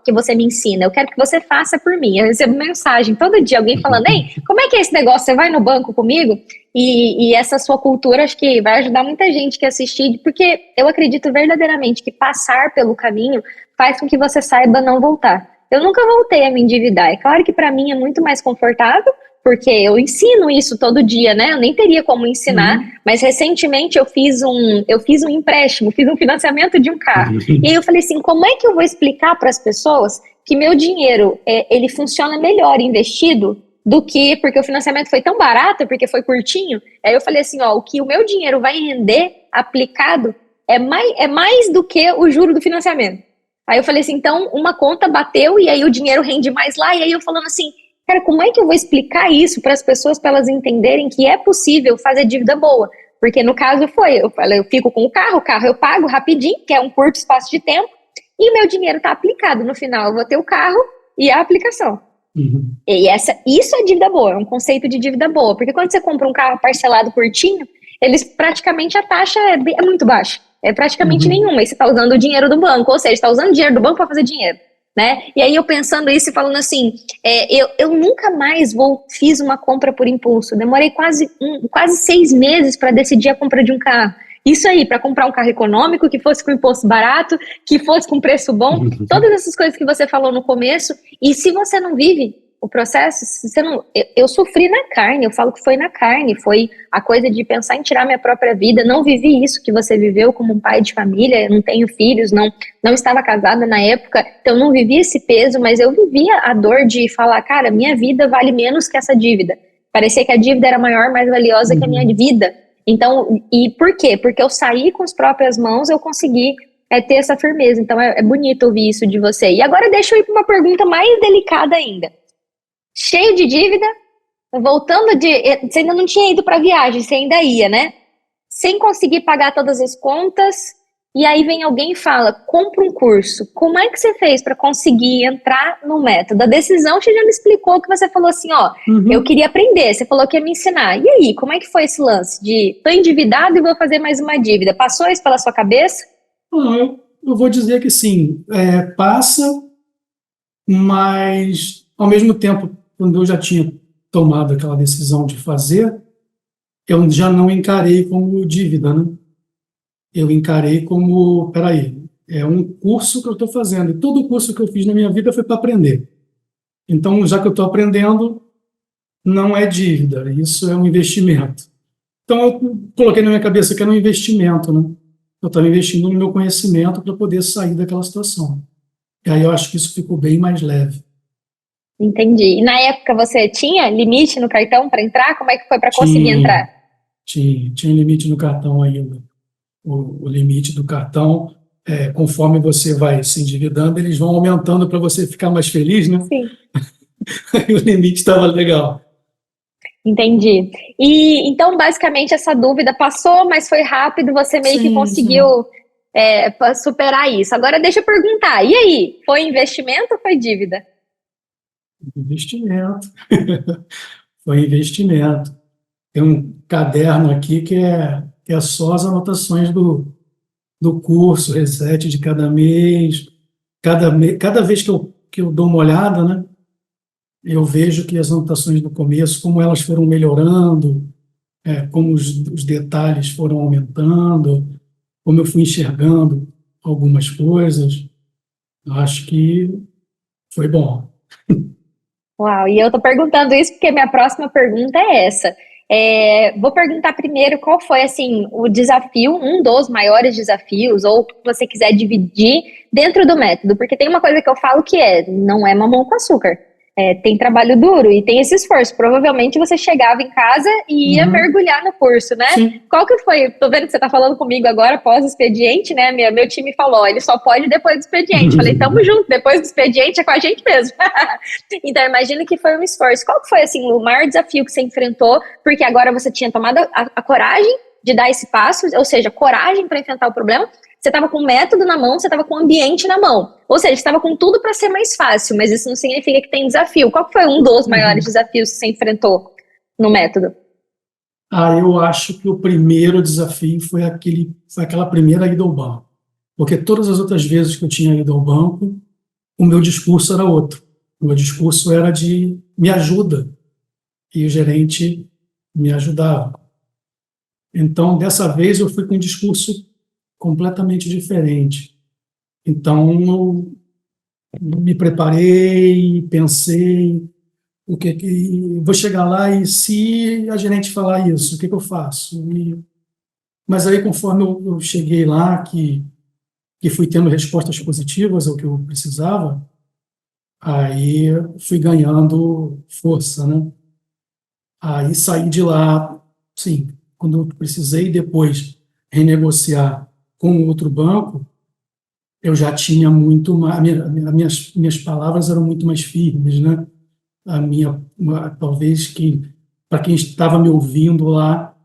que você me ensine, eu quero que você faça por mim. Eu recebo mensagem todo dia, alguém falando, ei, como é que é esse negócio? Você vai no banco comigo? E essa sua cultura, acho que vai ajudar muita gente que assistir, porque eu acredito verdadeiramente que passar pelo caminho faz com que você saiba não voltar. Eu nunca voltei a me endividar. É claro que para mim é muito mais confortável, porque eu ensino isso todo dia, né? Eu nem teria como ensinar, mas recentemente eu fiz um empréstimo, fiz um financiamento de um carro. E aí eu falei assim, como é que eu vou explicar para as pessoas que meu dinheiro, ele funciona melhor investido do que, porque o financiamento foi tão barato, porque foi curtinho. Aí eu falei assim, ó, o que o meu dinheiro vai render aplicado é mais do que o juro do financiamento. Aí eu falei assim, então uma conta bateu e aí o dinheiro rende mais lá, e aí eu falando assim, cara, como é que eu vou explicar isso para as pessoas, para elas entenderem que é possível fazer dívida boa? Porque no caso eu falei, eu fico com o carro eu pago rapidinho, que é um curto espaço de tempo, e o meu dinheiro está aplicado. No final eu vou ter o carro e a aplicação. E isso é dívida boa, é um conceito de dívida boa, porque quando você compra um carro parcelado curtinho, eles praticamente a taxa é muito baixa, é praticamente nenhuma, e você está usando o dinheiro do banco, ou seja, está usando o dinheiro do banco para fazer dinheiro. Né? E aí eu pensando isso e falando assim, eu nunca mais fiz uma compra por impulso, demorei quase 6 meses para decidir a compra de um carro. Isso aí, para comprar um carro econômico, que fosse com imposto barato, que fosse com preço bom, todas essas coisas que você falou no começo, e se você não vive o processo, eu sofri na carne, eu falo que foi na carne, foi a coisa de pensar em tirar minha própria vida, não vivi isso que você viveu como um pai de família, eu não tenho filhos, não estava casada na época, então não vivi esse peso, mas eu vivia a dor de falar, cara, minha vida vale menos que essa dívida. Parecia que a dívida era maior, mais valiosa que a minha vida. Então, e por quê? Porque eu saí com as próprias mãos, eu consegui ter essa firmeza. Então é bonito ouvir isso de você. E agora deixa eu ir para uma pergunta mais delicada ainda. Cheio de dívida, você ainda não tinha ido para viagem, você ainda ia, né? Sem conseguir pagar todas as contas, e aí vem alguém e fala, compra um curso. Como é que você fez para conseguir entrar no método? A decisão você já me explicou, que você falou assim, ó, eu queria aprender, você falou que ia me ensinar. E aí, como é que foi esse lance de tô endividado e vou fazer mais uma dívida? Passou isso pela sua cabeça? Não, eu vou dizer que sim, passa, mas ao mesmo tempo, quando eu já tinha tomado aquela decisão de fazer, eu já não encarei como dívida, né? Eu encarei como, peraí, é um curso que eu estou fazendo, e todo curso que eu fiz na minha vida foi para aprender. Então, já que eu estou aprendendo, não é dívida, isso é um investimento. Então, eu coloquei na minha cabeça que era um investimento, né? Eu estava investindo no meu conhecimento para poder sair daquela situação. E aí eu acho que isso ficou bem mais leve. Entendi. E na época você tinha limite no cartão para entrar? Como é que foi para conseguir Tinha, entrar? tinha limite no cartão ainda. O limite do cartão, conforme você vai se endividando, eles vão aumentando para você ficar mais feliz, né? Sim. Aí o limite estava legal. Entendi. E então, basicamente, essa dúvida passou, mas foi rápido, você meio que Sim, conseguiu superar isso. Agora deixa eu perguntar, e aí? Foi investimento ou foi dívida? investimento. Foi investimento. Tem um caderno aqui que é só as anotações do curso, reset de cada mês. Cada vez que eu dou uma olhada, né, eu vejo que as anotações do começo, como elas foram melhorando, como os detalhes foram aumentando, como eu fui enxergando algumas coisas. Eu acho que foi bom. Uau, e eu tô perguntando isso porque minha próxima pergunta é essa. Vou perguntar primeiro qual foi, assim, o desafio, um dos maiores desafios, ou que você quiser dividir dentro do método, porque tem uma coisa que eu falo que não é mamão com açúcar. Tem trabalho duro e tem esse esforço. Provavelmente você chegava em casa e ia mergulhar no curso, né? Sim. Qual que foi? Tô vendo que você tá falando comigo agora, pós-expediente, né? Meu time falou, ele só pode depois do expediente. Falei, tamo junto, depois do expediente é com a gente mesmo. Então, imagino que foi um esforço. Qual que foi, assim, o maior desafio que você enfrentou? Porque agora você tinha tomado a coragem de dar esse passo, ou seja, coragem para enfrentar o problema. Você estava com o método na mão, você estava com o ambiente na mão. Ou seja, você estava com tudo para ser mais fácil, mas isso não significa que tem desafio. Qual foi um dos maiores desafios que você enfrentou no método? Eu acho que o primeiro desafio foi aquela primeira ida ao banco. Porque todas as outras vezes que eu tinha ido ao banco, o meu discurso era outro. O meu discurso era de me ajuda. E o gerente me ajudava. Então, dessa vez, eu fui com um discurso completamente diferente. Então, eu me preparei, pensei, vou chegar lá e se a gerente falar isso, o que eu faço? Mas aí, conforme eu cheguei lá, que fui tendo respostas positivas ao que eu precisava, aí fui ganhando força, né? Aí saí de lá, sim, quando eu precisei depois renegociar com outro banco, eu já tinha muito mais, minhas palavras eram muito mais firmes, né? Talvez que para quem estava me ouvindo lá,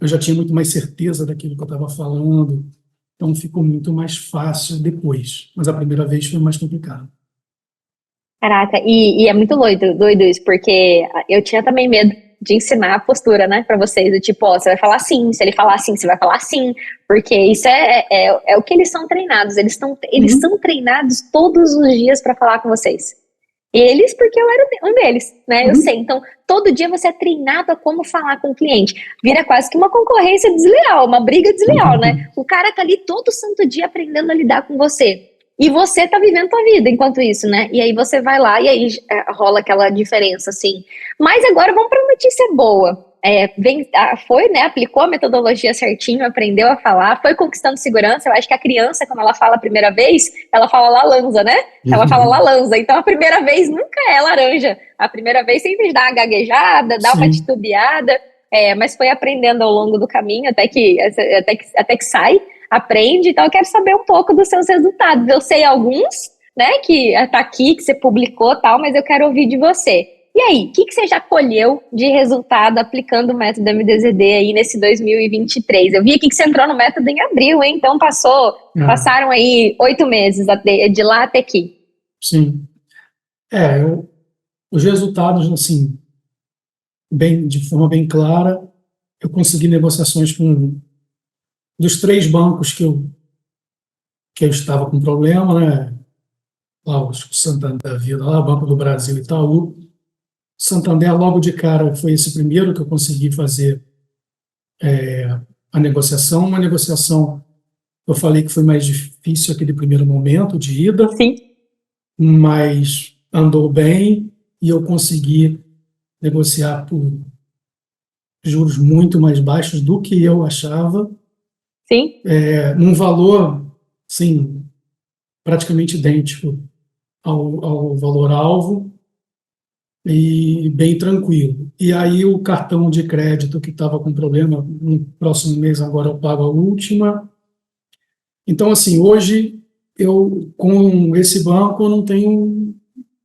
eu já tinha muito mais certeza daquilo que eu estava falando, então ficou muito mais fácil depois, mas a primeira vez foi mais complicado. Caraca, e é muito doido isso, porque eu tinha também medo de ensinar a postura, né, pra vocês, do tipo, ó, você vai falar assim, se ele falar assim, você vai falar assim, porque isso é o que eles são treinados, eles são treinados todos os dias para falar com vocês. Eles, porque eu era um deles, né, eu sei, então, todo dia você é treinado a como falar com o cliente, vira quase que uma concorrência desleal, uma briga desleal, né, o cara tá ali todo santo dia aprendendo a lidar com você. E você tá vivendo tua vida enquanto isso, né? E aí você vai lá e aí rola aquela diferença, assim. Mas agora vamos para notícia boa. Foi, né? Aplicou a metodologia certinho, aprendeu a falar, foi conquistando segurança. Eu acho que a criança, quando ela fala a primeira vez, ela fala lalanza, né? Ela fala lalanza. Então a primeira vez nunca é laranja. A primeira vez sempre dá uma gaguejada, dá uma titubeada. Mas foi aprendendo ao longo do caminho até que sai. Aprende, então eu quero saber um pouco dos seus resultados. Eu sei alguns, né, que tá aqui, que você publicou e tal, mas eu quero ouvir de você. E aí, o que você já colheu de resultado aplicando o método MDZD aí nesse 2023? Eu vi aqui que você entrou no método em abril, hein? Então passaram aí 8 meses de lá até aqui. Sim. Os resultados, assim, de forma bem clara, eu consegui negociações dos 3 bancos que eu estava com problema, né? Lá o Santander da Vida, lá o Banco do Brasil e Itaú. Santander, logo de cara, foi esse primeiro que eu consegui fazer a negociação. Uma negociação, eu falei que foi mais difícil aquele primeiro momento de ida, sim, mas andou bem e eu consegui negociar por juros muito mais baixos do que eu achava. sim. Num valor, sim, praticamente idêntico ao valor-alvo e bem tranquilo. E aí o cartão de crédito que estava com problema, no próximo mês agora eu pago a última. Então, assim, hoje, com esse banco, eu não tenho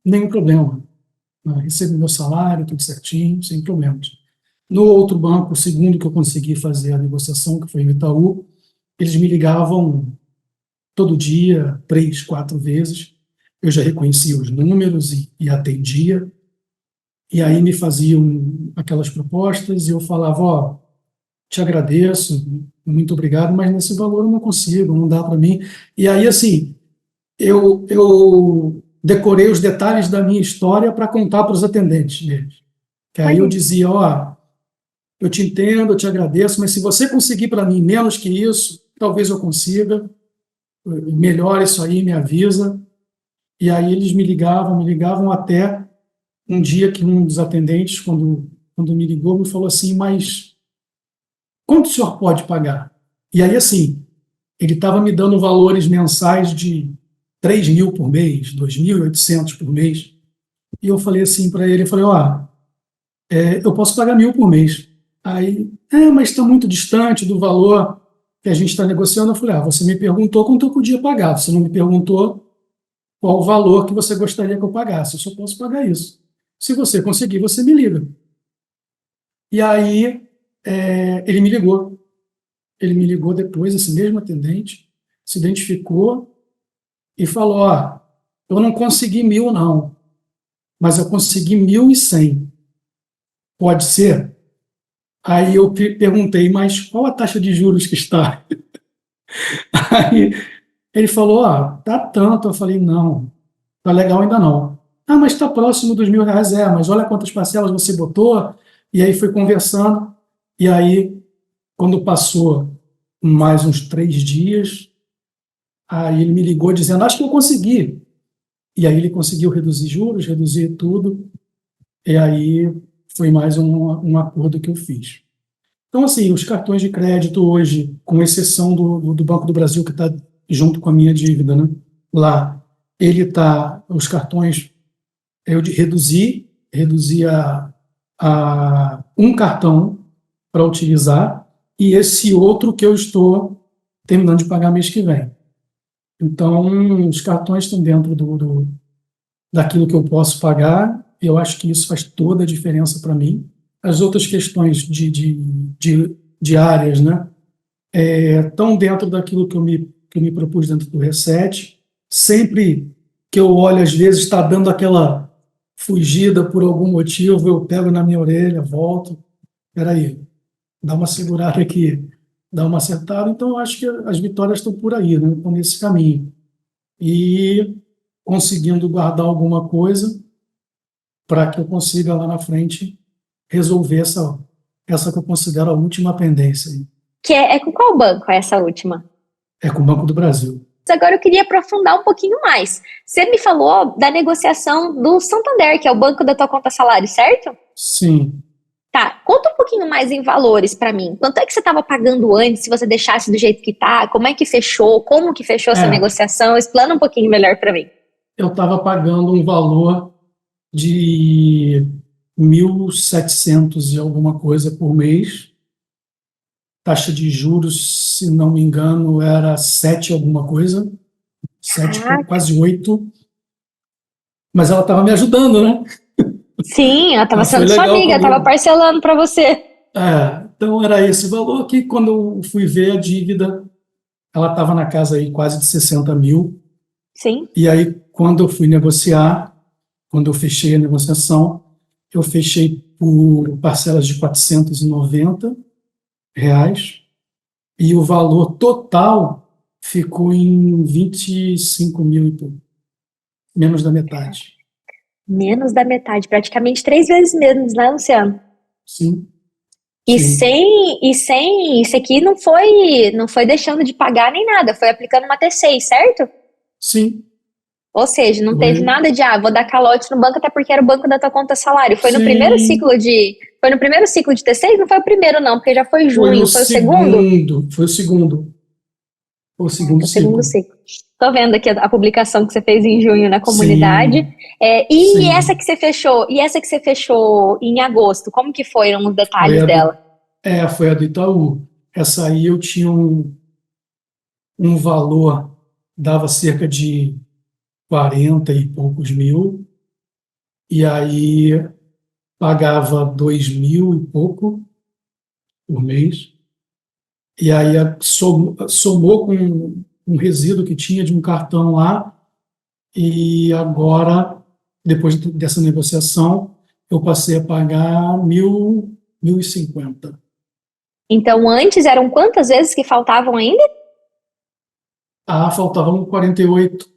nenhum problema. Recebo meu salário, tudo certinho, sem problemas. No outro banco, o segundo que eu consegui fazer a negociação, que foi o Itaú, eles me ligavam todo dia, 3, 4 vezes. Eu já reconhecia os números e atendia. E aí me faziam aquelas propostas e eu falava, ó, te agradeço, muito obrigado, mas nesse valor eu não consigo, não dá para mim. E aí, assim, eu decorei os detalhes da minha história para contar para os atendentes deles. Que aí eu dizia, ó, eu te entendo, eu te agradeço, mas se você conseguir para mim menos que isso, talvez eu consiga, melhora isso aí, me avisa. E aí eles me ligavam até um dia que um dos atendentes, quando quando me ligou, me falou assim, mas quanto o senhor pode pagar? E aí, assim, ele estava me dando valores mensais de 3.000 por mês, 2.800 por mês. E eu falei assim para ele, eu falei, ó, eu posso pagar 1.000 por mês. Aí, mas está muito distante do valor que a gente está negociando. Eu falei, você me perguntou quanto eu podia pagar, você não me perguntou qual o valor que você gostaria que eu pagasse. Eu só posso pagar isso. Se você conseguir, você me liga. E aí, ele me ligou. Ele me ligou depois, esse mesmo atendente, se identificou e falou, eu não consegui 1.000 não, mas eu consegui 1.100. Pode ser? Aí eu perguntei, mas qual a taxa de juros que está? Aí ele falou, tá tanto. Eu falei, não, tá legal ainda não. Mas está próximo dos R$ 1.000, mas olha quantas parcelas você botou. E aí foi conversando, e aí, quando passou mais uns 3 dias, aí ele me ligou dizendo, acho que eu consegui. E aí ele conseguiu reduzir juros, reduzir tudo, e aí foi mais um acordo que eu fiz. Então, assim, os cartões de crédito hoje, com exceção do Banco do Brasil, que está junto com a minha dívida, né? Lá, os cartões, eu reduzi a um cartão para utilizar, e esse outro que eu estou terminando de pagar mês que vem. Então, os cartões estão dentro daquilo que eu posso pagar, eu acho que isso faz toda a diferença para mim. As outras questões diárias, né, estão dentro daquilo que eu me propus dentro do Reset. Sempre que eu olho, às vezes está dando aquela fugida por algum motivo, eu pego na minha orelha, volto, peraí, dá uma segurada aqui, dá uma acertada. Então, eu acho que as vitórias estão por aí, né, estão nesse caminho. E conseguindo guardar alguma coisa para que eu consiga lá na frente resolver essa que eu considero a última pendência. Que é com qual banco é essa última? É com o Banco do Brasil. Agora eu queria aprofundar um pouquinho mais. Você me falou da negociação do Santander, que é o banco da tua conta salário, certo? Sim. Tá, conta um pouquinho mais em valores para mim. Quanto é que você estava pagando antes, se você deixasse do jeito que tá? Como é que fechou? Como que fechou essa negociação? Explana um pouquinho melhor para mim. Eu estava pagando um valor de 1.700 e alguma coisa por mês. Taxa de juros, se não me engano, era 7 alguma coisa. 7, quase 8. Mas ela estava me ajudando, né? Sim, ela estava Ela foi sendo sua legal amiga, comigo. estava parcelando para você. Então era esse valor que, quando eu fui ver a dívida, ela estava na casa aí quase de 60 mil. Sim. E aí, quando eu fui negociar, quando eu fechei a negociação, eu fechei por parcelas de R$ 490, e o valor total ficou em 25 mil e pouco, menos da metade. Menos da metade, praticamente 3 vezes menos, né, Luciano? Sim. E Sim. sem isso aqui não foi deixando de pagar nem nada, foi aplicando uma T6, certo? Sim. Ou seja, não teve nada de, vou dar calote no banco, até porque era o banco da tua conta salário. Foi no Sim. primeiro ciclo de T6? Não foi o primeiro, não, porque já foi junho. Foi o segundo? Foi o segundo. Foi o segundo O segundo ciclo. ciclo. Tô vendo aqui a publicação que você fez em junho na comunidade. Sim. E Sim. essa que você fechou em agosto, como que foram os detalhes dela? Foi a do Itaú. Essa aí eu tinha um valor, dava cerca de 40 e poucos mil, e aí pagava 2.000 e pouco por mês, e aí somou com um resíduo que tinha de um cartão lá, e agora, depois dessa negociação, eu passei a pagar 1.050. Então, antes eram quantas vezes que faltavam ainda? Faltavam 48.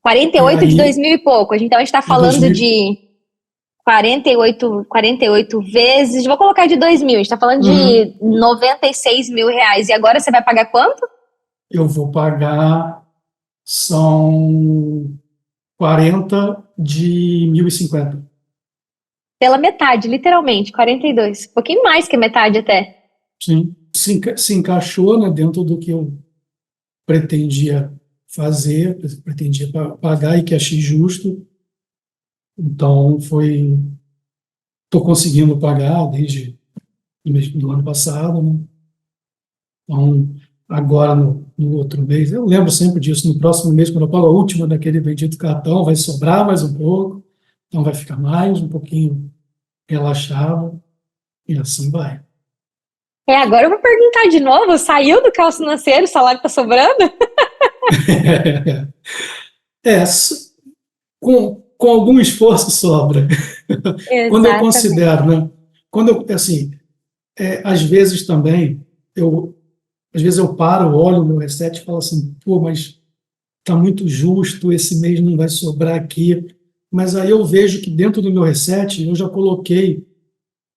48 de 2.000 e pouco. Então, a gente está falando 2000. de 48 vezes. Vou colocar de 2.000. A gente está falando de 96 mil reais. E agora você vai pagar quanto? Eu vou pagar, são 40 de 1.050. Pela metade, literalmente, 42. Um pouquinho mais que a metade até. Sim, se encaixou, né, dentro do que eu pretendia fazer, pretendia pagar e que achei justo. Então, estou conseguindo pagar desde o mês do ano passado, né? Então, agora no outro mês, eu lembro sempre disso, no próximo mês, quando eu pago a última daquele bendito cartão, vai sobrar mais um pouco, então vai ficar mais um pouquinho relaxado, e assim vai. Agora eu vou perguntar de novo, saiu do caos financeiro, o salário tá sobrando? É, com algum esforço sobra. Quando eu Exatamente. considero, né? Quando eu, assim, às vezes também, às vezes eu paro, olho o meu reset e falo assim, pô, mas está muito justo, esse mês não vai sobrar aqui. Mas aí eu vejo que dentro do meu reset eu já coloquei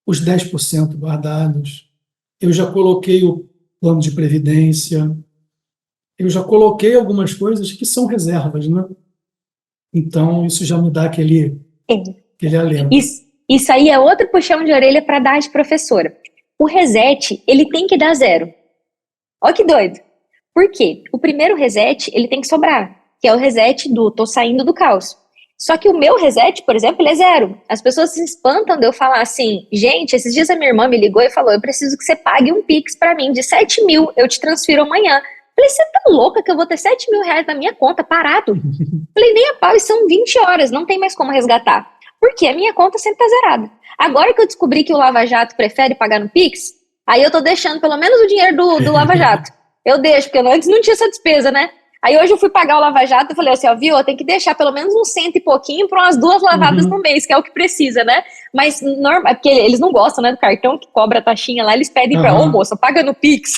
os 10% guardados, eu já coloquei o plano de previdência, eu já coloquei algumas coisas que são reservas, né? Então isso já me dá É. aquele alento. Isso aí é outro puxão de orelha para dar de professora. O reset, ele tem que dar zero. Olha que doido. Por quê? O primeiro reset, ele tem que sobrar, que é o reset do tô saindo do caos. Só que o meu reset, por exemplo, ele é zero. As pessoas se espantam de eu falar assim, gente, esses dias a minha irmã me ligou e falou, eu preciso que você pague um Pix para mim de 7 mil, eu te transfiro amanhã. Falei, você tá louca que eu vou ter 7 mil reais na minha conta parado? Falei, nem a pau, e são 20 horas, não tem mais como resgatar. Porque a minha conta sempre tá zerada. Agora que eu descobri que o Lava Jato prefere pagar no Pix, aí eu tô deixando pelo menos o dinheiro do Lava Jato. Eu deixo, porque antes não tinha essa despesa, né? Aí hoje eu fui pagar o Lava Jato e falei assim, ó, viu, eu tenho que deixar pelo menos uns cento e pouquinho para umas 2 lavadas no Uhum, mês, que é o que precisa, né? Mas é porque eles não gostam, né, do cartão que cobra a taxinha lá, eles pedem pra, ô aham. moça, paga no Pix.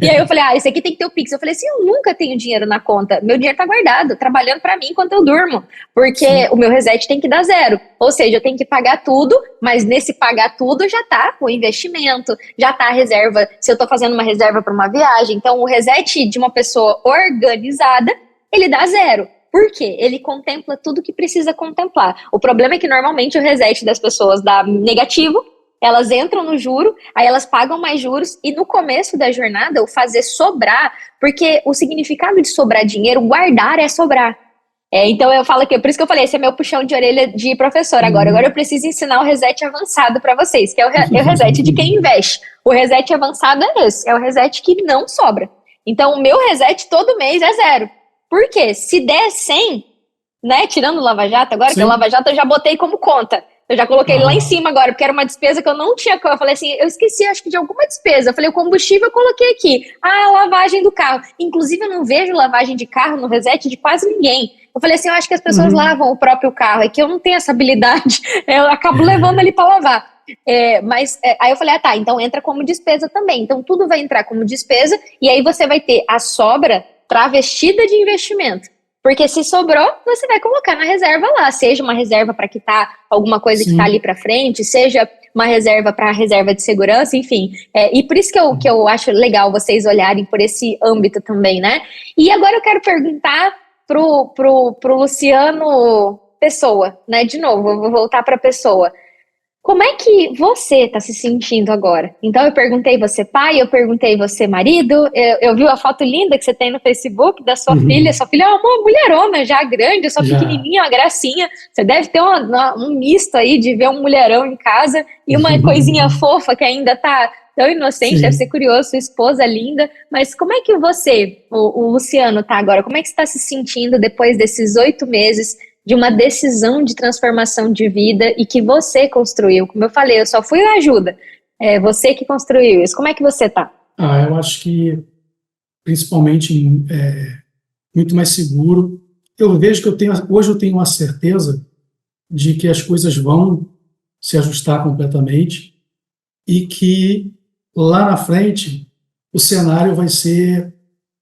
E aí eu falei, esse aqui tem que ter o Pix. Eu falei assim, eu nunca tenho dinheiro na conta. Meu dinheiro tá guardado, trabalhando para mim enquanto eu durmo. Porque Sim, o meu reset tem que dar zero. Ou seja, eu tenho que pagar tudo, mas nesse pagar tudo já tá o investimento, já tá a reserva, se eu tô fazendo uma reserva para uma viagem. Então, o reset de uma pessoa organizada, ele dá zero. Por quê? Ele contempla tudo que precisa contemplar. O problema é que normalmente o reset das pessoas dá negativo, elas entram no juro, aí elas pagam mais juros, e no começo da jornada, o fazer sobrar, porque o significado de sobrar dinheiro, guardar é sobrar. Então eu falo que, por isso que eu falei, esse é meu puxão de orelha de professor agora. Agora eu uhum. preciso ensinar o reset avançado para vocês, que é o reset de quem investe. O reset avançado é esse, é o reset que não sobra. Então o meu reset todo mês é zero. Por quê? Se der 100, né, tirando o Lava Jato agora, que o Lava Sim, Jato eu já botei como conta. Eu já coloquei lá em aham. cima agora, porque era uma despesa que eu não tinha. Eu falei assim, eu esqueci, acho que de alguma despesa. Eu falei, o combustível eu coloquei aqui. Ah, a lavagem do carro. Inclusive, eu não vejo lavagem de carro no reset de quase ninguém. Eu falei assim, eu acho que as pessoas Uhum. lavam o próprio carro, é que eu não tenho essa habilidade. Eu acabo levando ali para lavar. Aí eu falei, ah tá, então entra como despesa também. Então tudo vai entrar como despesa, e aí você vai ter a sobra travestida de investimento. Porque se sobrou, você vai colocar na reserva lá, seja uma reserva para quitar alguma coisa que está ali Sim. para frente, seja uma reserva para reserva de segurança, enfim. E por isso que eu acho legal vocês olharem por esse âmbito também, né? E agora eu quero perguntar pro Luciano Pessoa, né? De novo, eu vou voltar para Pessoa. Como é que você está se sentindo agora? Então, eu perguntei você pai, eu perguntei você marido, eu vi a foto linda que você tem no Facebook da sua filha. Uhum. Sua filha é uma mulherona já grande, só Já. pequenininha, uma gracinha. Você deve ter um misto aí de ver um mulherão em casa e uma coisinha fofa que ainda tá tão inocente, deve ser Sim. curioso, sua esposa linda. Mas como é que você, o Luciano, tá agora? Como é que você está se sentindo depois desses 8 meses de uma decisão de transformação de vida e que você construiu? Como eu falei, eu só fui a ajuda. É você que construiu isso. Como é que você tá? Eu acho que, principalmente, muito mais seguro. Eu vejo que hoje eu tenho uma certeza de que as coisas vão se ajustar completamente e que lá na frente o cenário vai ser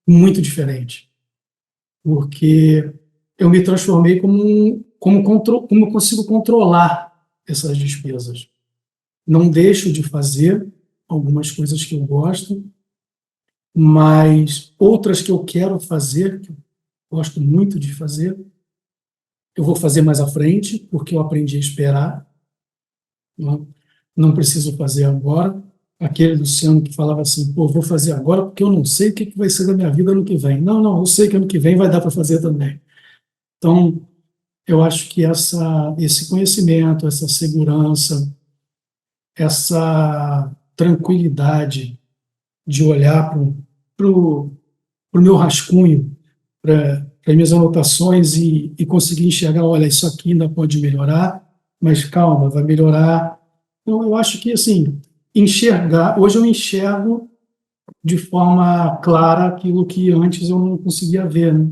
muito diferente, porque eu me transformei como eu consigo controlar essas despesas. Não deixo de fazer algumas coisas que eu gosto, mas outras que eu quero fazer, que eu gosto muito de fazer, eu vou fazer mais à frente, porque eu aprendi a esperar. né? Não preciso fazer agora. Aquele Luciano que falava assim, pô, vou fazer agora porque eu não sei o que vai ser da minha vida ano que vem. Não, não, eu sei que ano que vem vai dar para fazer também. Então, eu acho que esse conhecimento, essa segurança, essa tranquilidade de olhar para o meu rascunho, para as minhas anotações e conseguir enxergar, olha, isso aqui ainda pode melhorar, mas calma, vai melhorar. Então, eu acho que, assim, hoje eu enxergo de forma clara aquilo que antes eu não conseguia ver, né?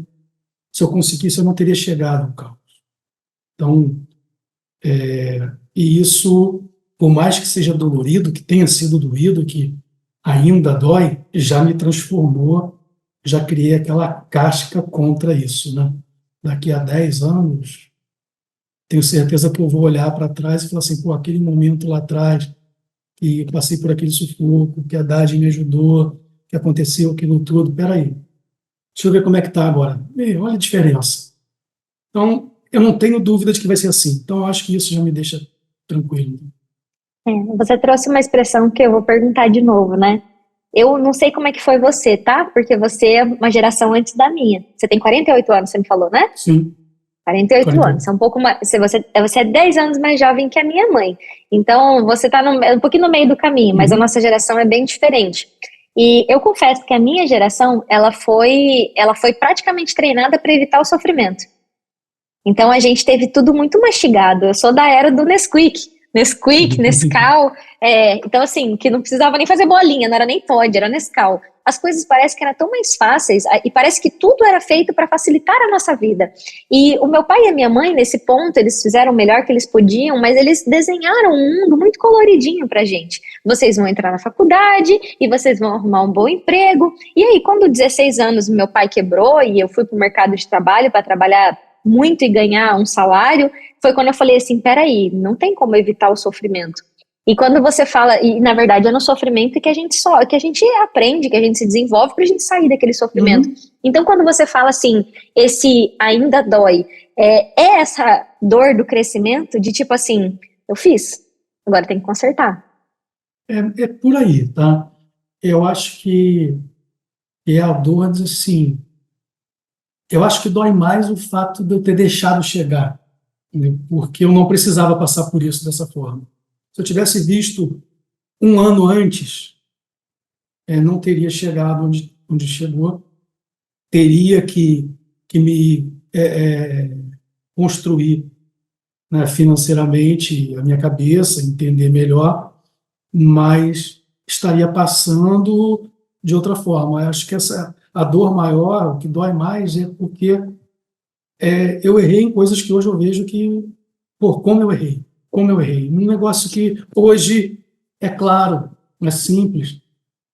Se eu conseguisse, eu não teria chegado ao carro. Então, e isso, por mais que seja dolorido, que tenha sido doído, que ainda dói, já me transformou, já criei aquela casca contra isso, né? Daqui a 10 anos, tenho certeza que eu vou olhar para trás e falar assim, pô, aquele momento lá atrás, que passei por aquele sufoco, que a Dade me ajudou, que aconteceu aquilo tudo, peraí, deixa eu ver como é que está agora. Olha a diferença. Então, eu não tenho dúvida de que vai ser assim. Então, eu acho que isso já me deixa tranquilo. Você trouxe uma expressão que eu vou perguntar de novo, né? Eu não sei como é que foi você, tá? Porque você é uma geração antes da minha. Você tem 48 anos, você me falou, né? Sim. 48 anos. É um pouco mais, você é 10 anos mais jovem que a minha mãe. Então, você está um pouquinho no meio do caminho, mas a nossa geração é bem diferente. E eu confesso que a minha geração, ela foi praticamente treinada para evitar o sofrimento. Então, a gente teve tudo muito mastigado. Eu sou da era do Nesquik, Nescau. Então, assim, que não precisava nem fazer bolinha, não era nem Toddy, era Nescau. As coisas parecem que eram tão mais fáceis e parece que tudo era feito para facilitar a nossa vida. E o meu pai e a minha mãe, nesse ponto, eles fizeram o melhor que eles podiam, mas eles desenharam um mundo muito coloridinho pra gente. Vocês vão entrar na faculdade e vocês vão arrumar um bom emprego. E aí, quando 16 anos meu pai quebrou e eu fui pro mercado de trabalho para trabalhar muito e ganhar um salário, foi quando eu falei assim, peraí, não tem como evitar o sofrimento. E quando você fala, e na verdade é no sofrimento que a gente aprende, que a gente se desenvolve pra gente sair daquele sofrimento. Então quando você fala assim, esse ainda dói, é essa dor do crescimento de tipo assim, eu fiz, agora tem que consertar. É por aí, tá? Eu acho que é a dor de assim, eu acho que dói mais o fato de eu ter deixado chegar, né? Porque eu não precisava passar por isso dessa forma. Se eu tivesse visto um ano antes, não teria chegado onde chegou, teria que me construir, né, financeiramente a minha cabeça, entender melhor, mas estaria passando de outra forma. Eu acho que a dor maior, o que dói mais, é porque eu errei em coisas que hoje eu vejo que, pô, como eu errei. Um negócio que hoje é claro, é simples,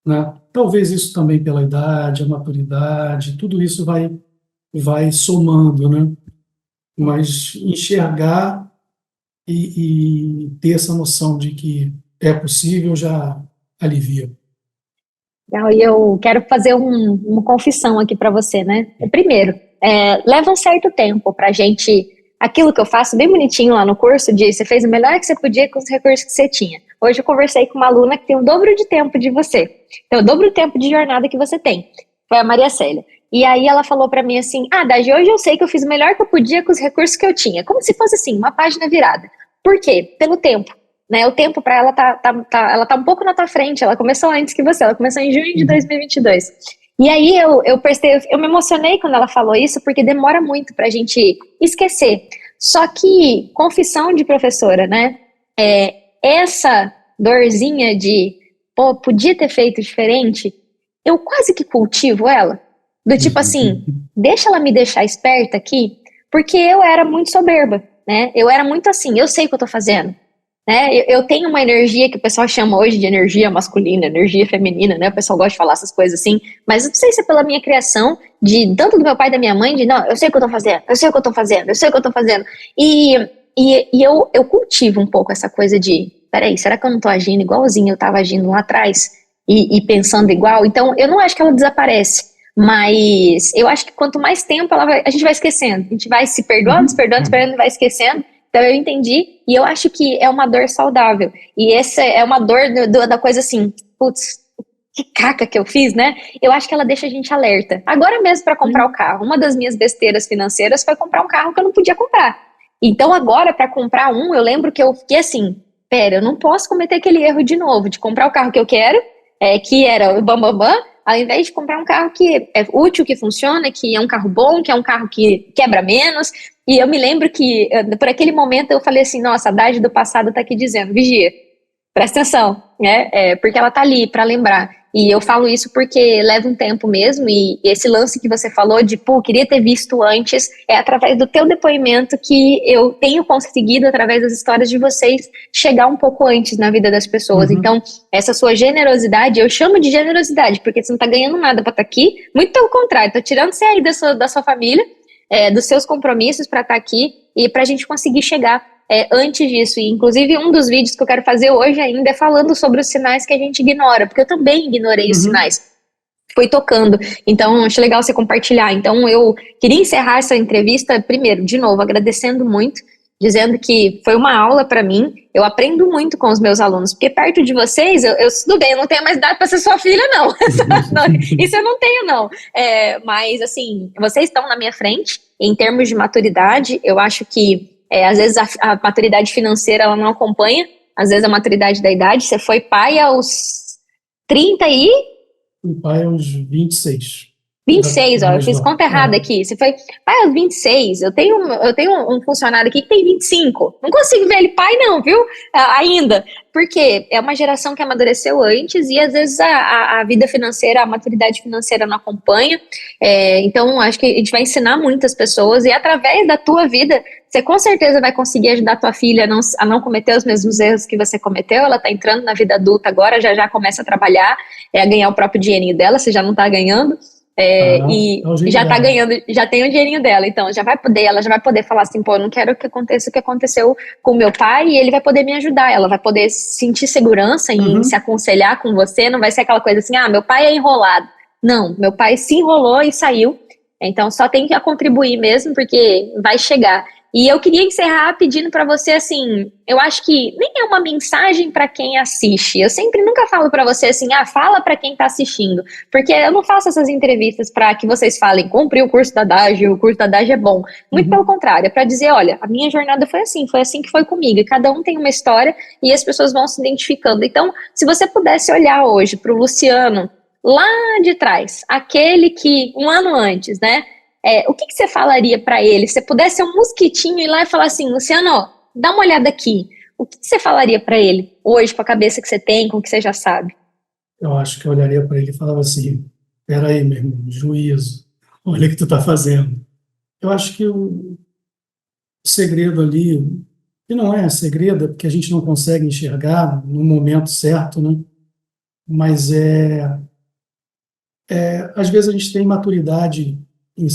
né? Talvez isso também pela idade, a maturidade, tudo isso vai somando, né? Mas enxergar e ter essa noção de que é possível já alivia. E eu quero fazer uma confissão aqui para você, né? Primeiro, leva um certo tempo pra gente, aquilo que eu faço bem bonitinho lá no curso, você fez o melhor que você podia com os recursos que você tinha. Hoje eu conversei com uma aluna que tem o dobro de tempo de você, tem o dobro de tempo de jornada que você tem, foi a Maria Célia. E aí ela falou pra mim assim, Dagi, hoje eu sei que eu fiz o melhor que eu podia com os recursos que eu tinha, como se fosse assim, uma página virada. Por quê? Pelo tempo. Né, o tempo para ela ela tá um pouco na tua frente, ela começou antes que você, ela começou em junho de 2022. E aí eu me emocionei quando ela falou isso, porque demora muito pra gente esquecer. Só que, confissão de professora, né, essa dorzinha de, pô, podia ter feito diferente, eu quase que cultivo ela, do tipo assim, deixa ela me deixar esperta aqui, porque eu era muito soberba, né, eu era muito assim, eu sei o que eu tô fazendo. Né? Eu tenho uma energia que o pessoal chama hoje de energia masculina, energia feminina, né? O pessoal gosta de falar essas coisas assim, mas eu não sei se é pela minha criação, tanto do meu pai e da minha mãe, de não, eu sei o que eu tô fazendo, eu sei o que eu tô fazendo, eu sei o que eu tô fazendo. E eu cultivo um pouco essa coisa de, peraí, será que eu não tô agindo igualzinho eu tava agindo lá atrás? E pensando igual? Então, eu não acho que ela desaparece, mas eu acho que quanto mais tempo a gente vai esquecendo, a gente vai se perdoando, e vai esquecendo, Então eu entendi, e eu acho que é uma dor saudável. E essa é uma dor da coisa assim, putz, que caca que eu fiz, né? Eu acho que ela deixa a gente alerta. Agora mesmo para comprar o carro, uma das minhas besteiras financeiras foi comprar um carro que eu não podia comprar. Então agora para comprar um, eu lembro que eu fiquei assim, pera, eu não posso cometer aquele erro de novo, de comprar o carro que eu quero, que era o bambambam, bam, bam, ao invés de comprar um carro que é útil, que funciona, que é um carro bom, que é um carro que quebra menos. E eu me lembro que, por aquele momento, eu falei assim, nossa, a Dade do passado tá aqui dizendo, vigia, presta atenção, né? Porque ela tá ali para lembrar. E eu falo isso porque leva um tempo mesmo, e esse lance que você falou de, pô, queria ter visto antes, é através do teu depoimento que eu tenho conseguido, através das histórias de vocês, chegar um pouco antes na vida das pessoas. Uhum. Então, essa sua generosidade, eu chamo de generosidade, porque você não tá ganhando nada para estar aqui, muito pelo contrário, tô tirando você aí da sua família, dos seus compromissos para estar aqui, e para a gente conseguir chegar antes disso. E, inclusive, um dos vídeos que eu quero fazer hoje ainda é falando sobre os sinais que a gente ignora, porque eu também ignorei os Uhum. sinais. Foi tocando. Então, acho legal você compartilhar. Então, eu queria encerrar essa entrevista, primeiro, de novo, agradecendo muito, dizendo que foi uma aula para mim. Eu aprendo muito com os meus alunos, porque perto de vocês, eu tudo bem, eu não tenho mais idade para ser sua filha, não. Não, isso eu não tenho, não. Mas, assim, vocês estão na minha frente, em termos de maturidade, eu acho que às vezes a maturidade financeira ela não acompanha, às vezes a maturidade da idade. Você foi pai aos 30 e Fui pai aos 26. vinte e Era seis, ó, eu mais fiz novo. conta errada aqui. Você foi pai aos 26. Eu tenho um funcionário aqui que tem 25. Não consigo ver ele pai, não, viu? Ainda. Porque é uma geração que amadureceu antes e às vezes a vida financeira, a maturidade financeira não acompanha. Então, acho que a gente vai ensinar muitas pessoas e através da tua vida, você com certeza vai conseguir ajudar a tua filha a não cometer os mesmos erros que você cometeu. Ela tá entrando na vida adulta agora, já começa a trabalhar, a ganhar o próprio dinheirinho dela, você já não tá ganhando. E É o jeito já tá dela. ganhando, já tem o dinheirinho dela, então ela já vai poder falar assim, pô, eu não quero que aconteça o que aconteceu com meu pai, e ele vai poder me ajudar, ela vai poder sentir segurança em se Uhum. aconselhar com você, não vai ser aquela coisa assim, meu pai é enrolado. Não, meu pai se enrolou e saiu, então só tem que contribuir mesmo, porque vai chegar. E eu queria encerrar pedindo para você assim, eu acho que nem é uma mensagem para quem assiste. Eu sempre nunca falo para você assim, fala para quem tá assistindo, porque eu não faço essas entrevistas para que vocês falem, compre o curso da Dage, o curso da Dage é bom. Muito pelo Uhum. contrário, é para dizer, olha, a minha jornada foi assim que foi comigo. E cada um tem uma história e as pessoas vão se identificando. Então, se você pudesse olhar hoje para o Luciano lá de trás, aquele que um ano antes, né? O que você falaria para ele? Se você pudesse ser um mosquitinho ir lá e falar assim, Luciano, ó, dá uma olhada aqui. O que você falaria para ele hoje, com a cabeça que você tem, com o que você já sabe? Eu acho que eu olharia para ele e falava assim: espera aí, meu irmão, juízo, olha o que tu está fazendo. Eu acho que o segredo ali, e não é segredo, é porque a gente não consegue enxergar no momento certo, né? Mas às vezes a gente tem maturidade em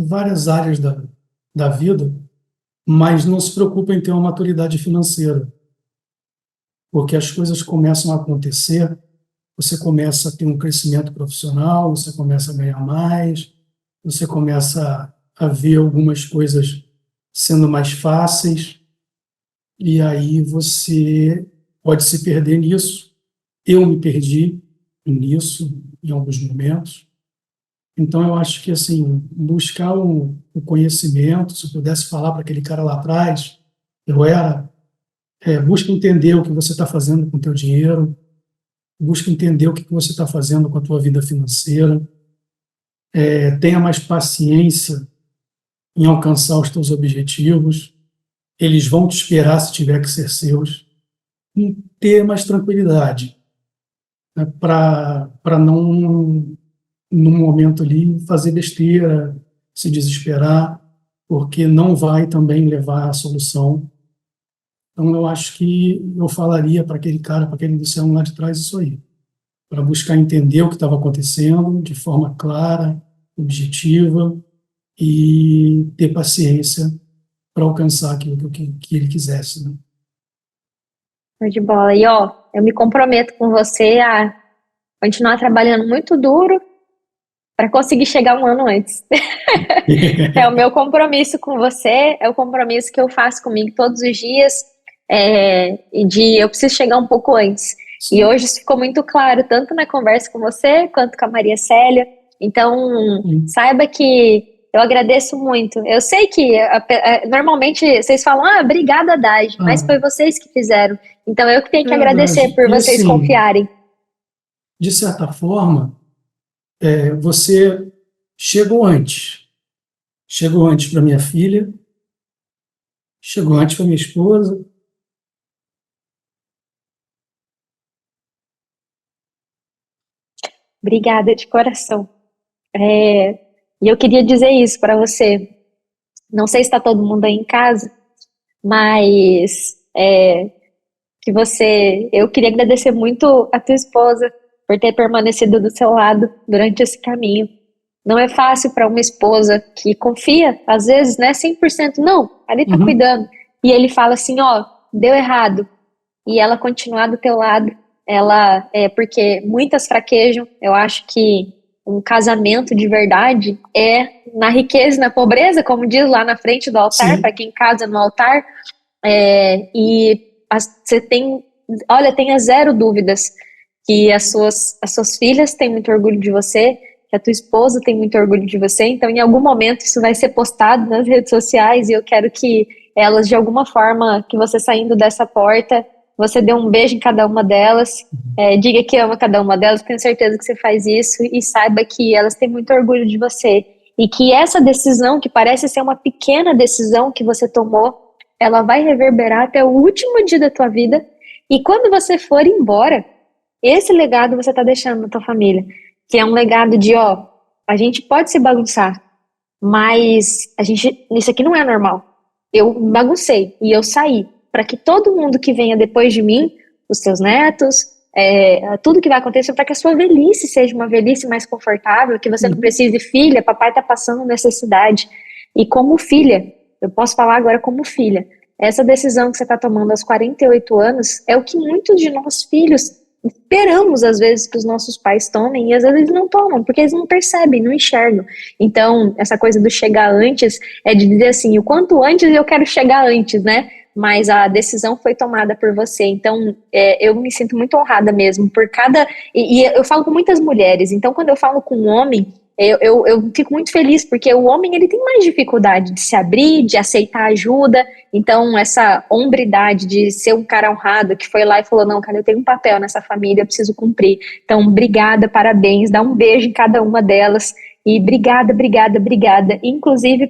várias áreas da vida, mas não se preocupa em ter uma maturidade financeira, porque as coisas começam a acontecer, você começa a ter um crescimento profissional, você começa a ganhar mais, você começa a ver algumas coisas sendo mais fáceis, e aí você pode se perder nisso. Eu me perdi nisso em alguns momentos. Então, eu acho que, assim, buscar o conhecimento, se eu pudesse falar para aquele cara lá atrás, eu era, busca entender o que você está fazendo com o teu dinheiro, busca entender o que você está fazendo com a tua vida financeira, tenha mais paciência em alcançar os teus objetivos, eles vão te esperar se tiver que ser seus, e ter mais tranquilidade, né, para não, no momento ali, fazer besteira, se desesperar, porque não vai também levar à solução. Então, eu acho que eu falaria para aquele cara, para aquele Luciano lá de trás, isso aí, para buscar entender o que estava acontecendo de forma clara, objetiva, e ter paciência para alcançar aquilo que ele quisesse, né? Show de bola. E ó, eu me comprometo com você a continuar trabalhando muito duro para conseguir chegar um ano antes. É o meu compromisso com você, é o compromisso que eu faço comigo todos os dias, eu preciso chegar um pouco antes. E hoje isso ficou muito claro, tanto na conversa com você, quanto com a Maria Célia. Então, saiba que eu agradeço muito. Eu sei que normalmente vocês falam, obrigada, Dade, mas foi vocês que fizeram. Então, eu que tenho que agradecer por vocês assim, confiarem. De certa forma, você chegou antes. Chegou antes para minha filha, chegou antes para minha esposa. Obrigada de coração. E eu queria dizer isso para você. Não sei se está todo mundo aí em casa, mas eu queria agradecer muito a tua esposa por ter permanecido do seu lado durante esse caminho. Não é fácil para uma esposa que confia, às vezes, né, 100%, não, ali tá cuidando. E ele fala assim, deu errado. E ela continuar do teu lado, porque muitas fraquejam. Eu acho que um casamento de verdade é na riqueza e na pobreza, como diz lá na frente do altar, para quem casa no altar. Você tenha zero dúvidas que as suas filhas têm muito orgulho de você, que a tua esposa tem muito orgulho de você. Então, em algum momento, isso vai ser postado nas redes sociais e eu quero que elas, de alguma forma, que você saindo dessa porta, você dê um beijo em cada uma delas, diga que ama cada uma delas, tenho certeza que você faz isso, e saiba que elas têm muito orgulho de você. E que essa decisão, que parece ser uma pequena decisão que você tomou, ela vai reverberar até o último dia da tua vida. E quando você for embora, esse legado você está deixando na tua família. Que é um legado de, a gente pode se bagunçar, mas isso aqui não é normal. Eu baguncei e eu saí, para que todo mundo que venha depois de mim, os seus netos, tudo que vai acontecer, para que a sua velhice seja uma velhice mais confortável, que você não precise, filha, papai está passando necessidade. E como filha, eu posso falar agora como filha, essa decisão que você está tomando aos 48 anos é o que muitos de nós filhos esperamos, às vezes, que os nossos pais tomem, e às vezes eles não tomam, porque eles não percebem, não enxergam. Então, essa coisa do chegar antes é de dizer assim, o quanto antes eu quero chegar antes, né? Mas a decisão foi tomada por você. Então, eu me sinto muito honrada mesmo por cada... E eu falo com muitas mulheres, então quando eu falo com um homem, eu fico muito feliz, porque o homem ele tem mais dificuldade de se abrir, de aceitar ajuda. Então, essa hombridade de ser um cara honrado que foi lá e falou, não, cara, eu tenho um papel nessa família, eu preciso cumprir. Então, obrigada, parabéns, dá um beijo em cada uma delas. E obrigada, obrigada, obrigada. Inclusive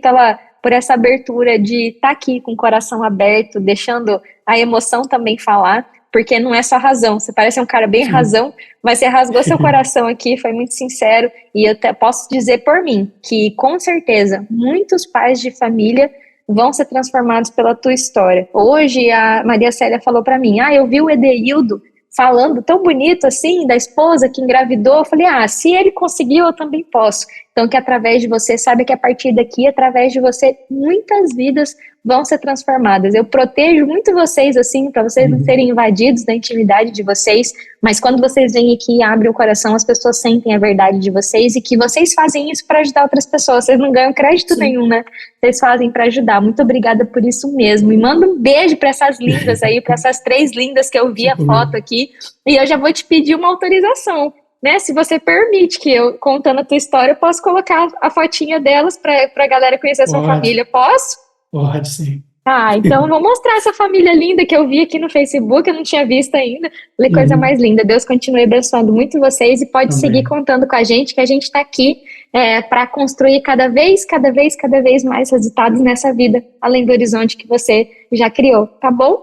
por essa abertura de estar aqui com o coração aberto, deixando a emoção também falar, porque não é só razão, você parece um cara bem razão, mas você rasgou seu coração aqui, foi muito sincero, e eu posso dizer por mim, que com certeza, muitos pais de família vão ser transformados pela tua história. Hoje, a Maria Célia falou para mim, eu vi o Edeildo falando tão bonito assim, da esposa que engravidou, eu falei, se ele conseguiu, eu também posso. Então, que através de você, sabe que a partir daqui, através de você, muitas vidas vão ser transformadas. Eu protejo muito vocês, assim, para vocês não serem invadidos da intimidade de vocês, mas quando vocês vêm aqui e abrem o coração, as pessoas sentem a verdade de vocês e que vocês fazem isso para ajudar outras pessoas. Vocês não ganham crédito nenhum, né? Vocês fazem para ajudar. Muito obrigada por isso mesmo. E manda um beijo para essas lindas aí, para essas 3 lindas que eu vi a foto aqui. E eu já vou te pedir uma autorização, né? Se você permite que eu, contando a tua história, eu posso colocar a fotinha delas para a galera conhecer a sua família. Posso? Pode, sim. Então eu vou mostrar essa família linda que eu vi aqui no Facebook, eu não tinha visto ainda. Coisa mais linda. Deus continue abençoando muito vocês e pode seguir contando com a gente, que a gente está aqui para construir cada vez mais resultados nessa vida, além do horizonte que você já criou, tá bom?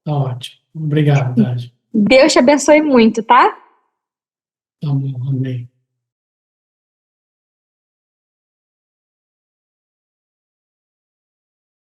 Tá ótimo. Obrigado, Dade. Deus te abençoe muito, tá? Tá bom, amém.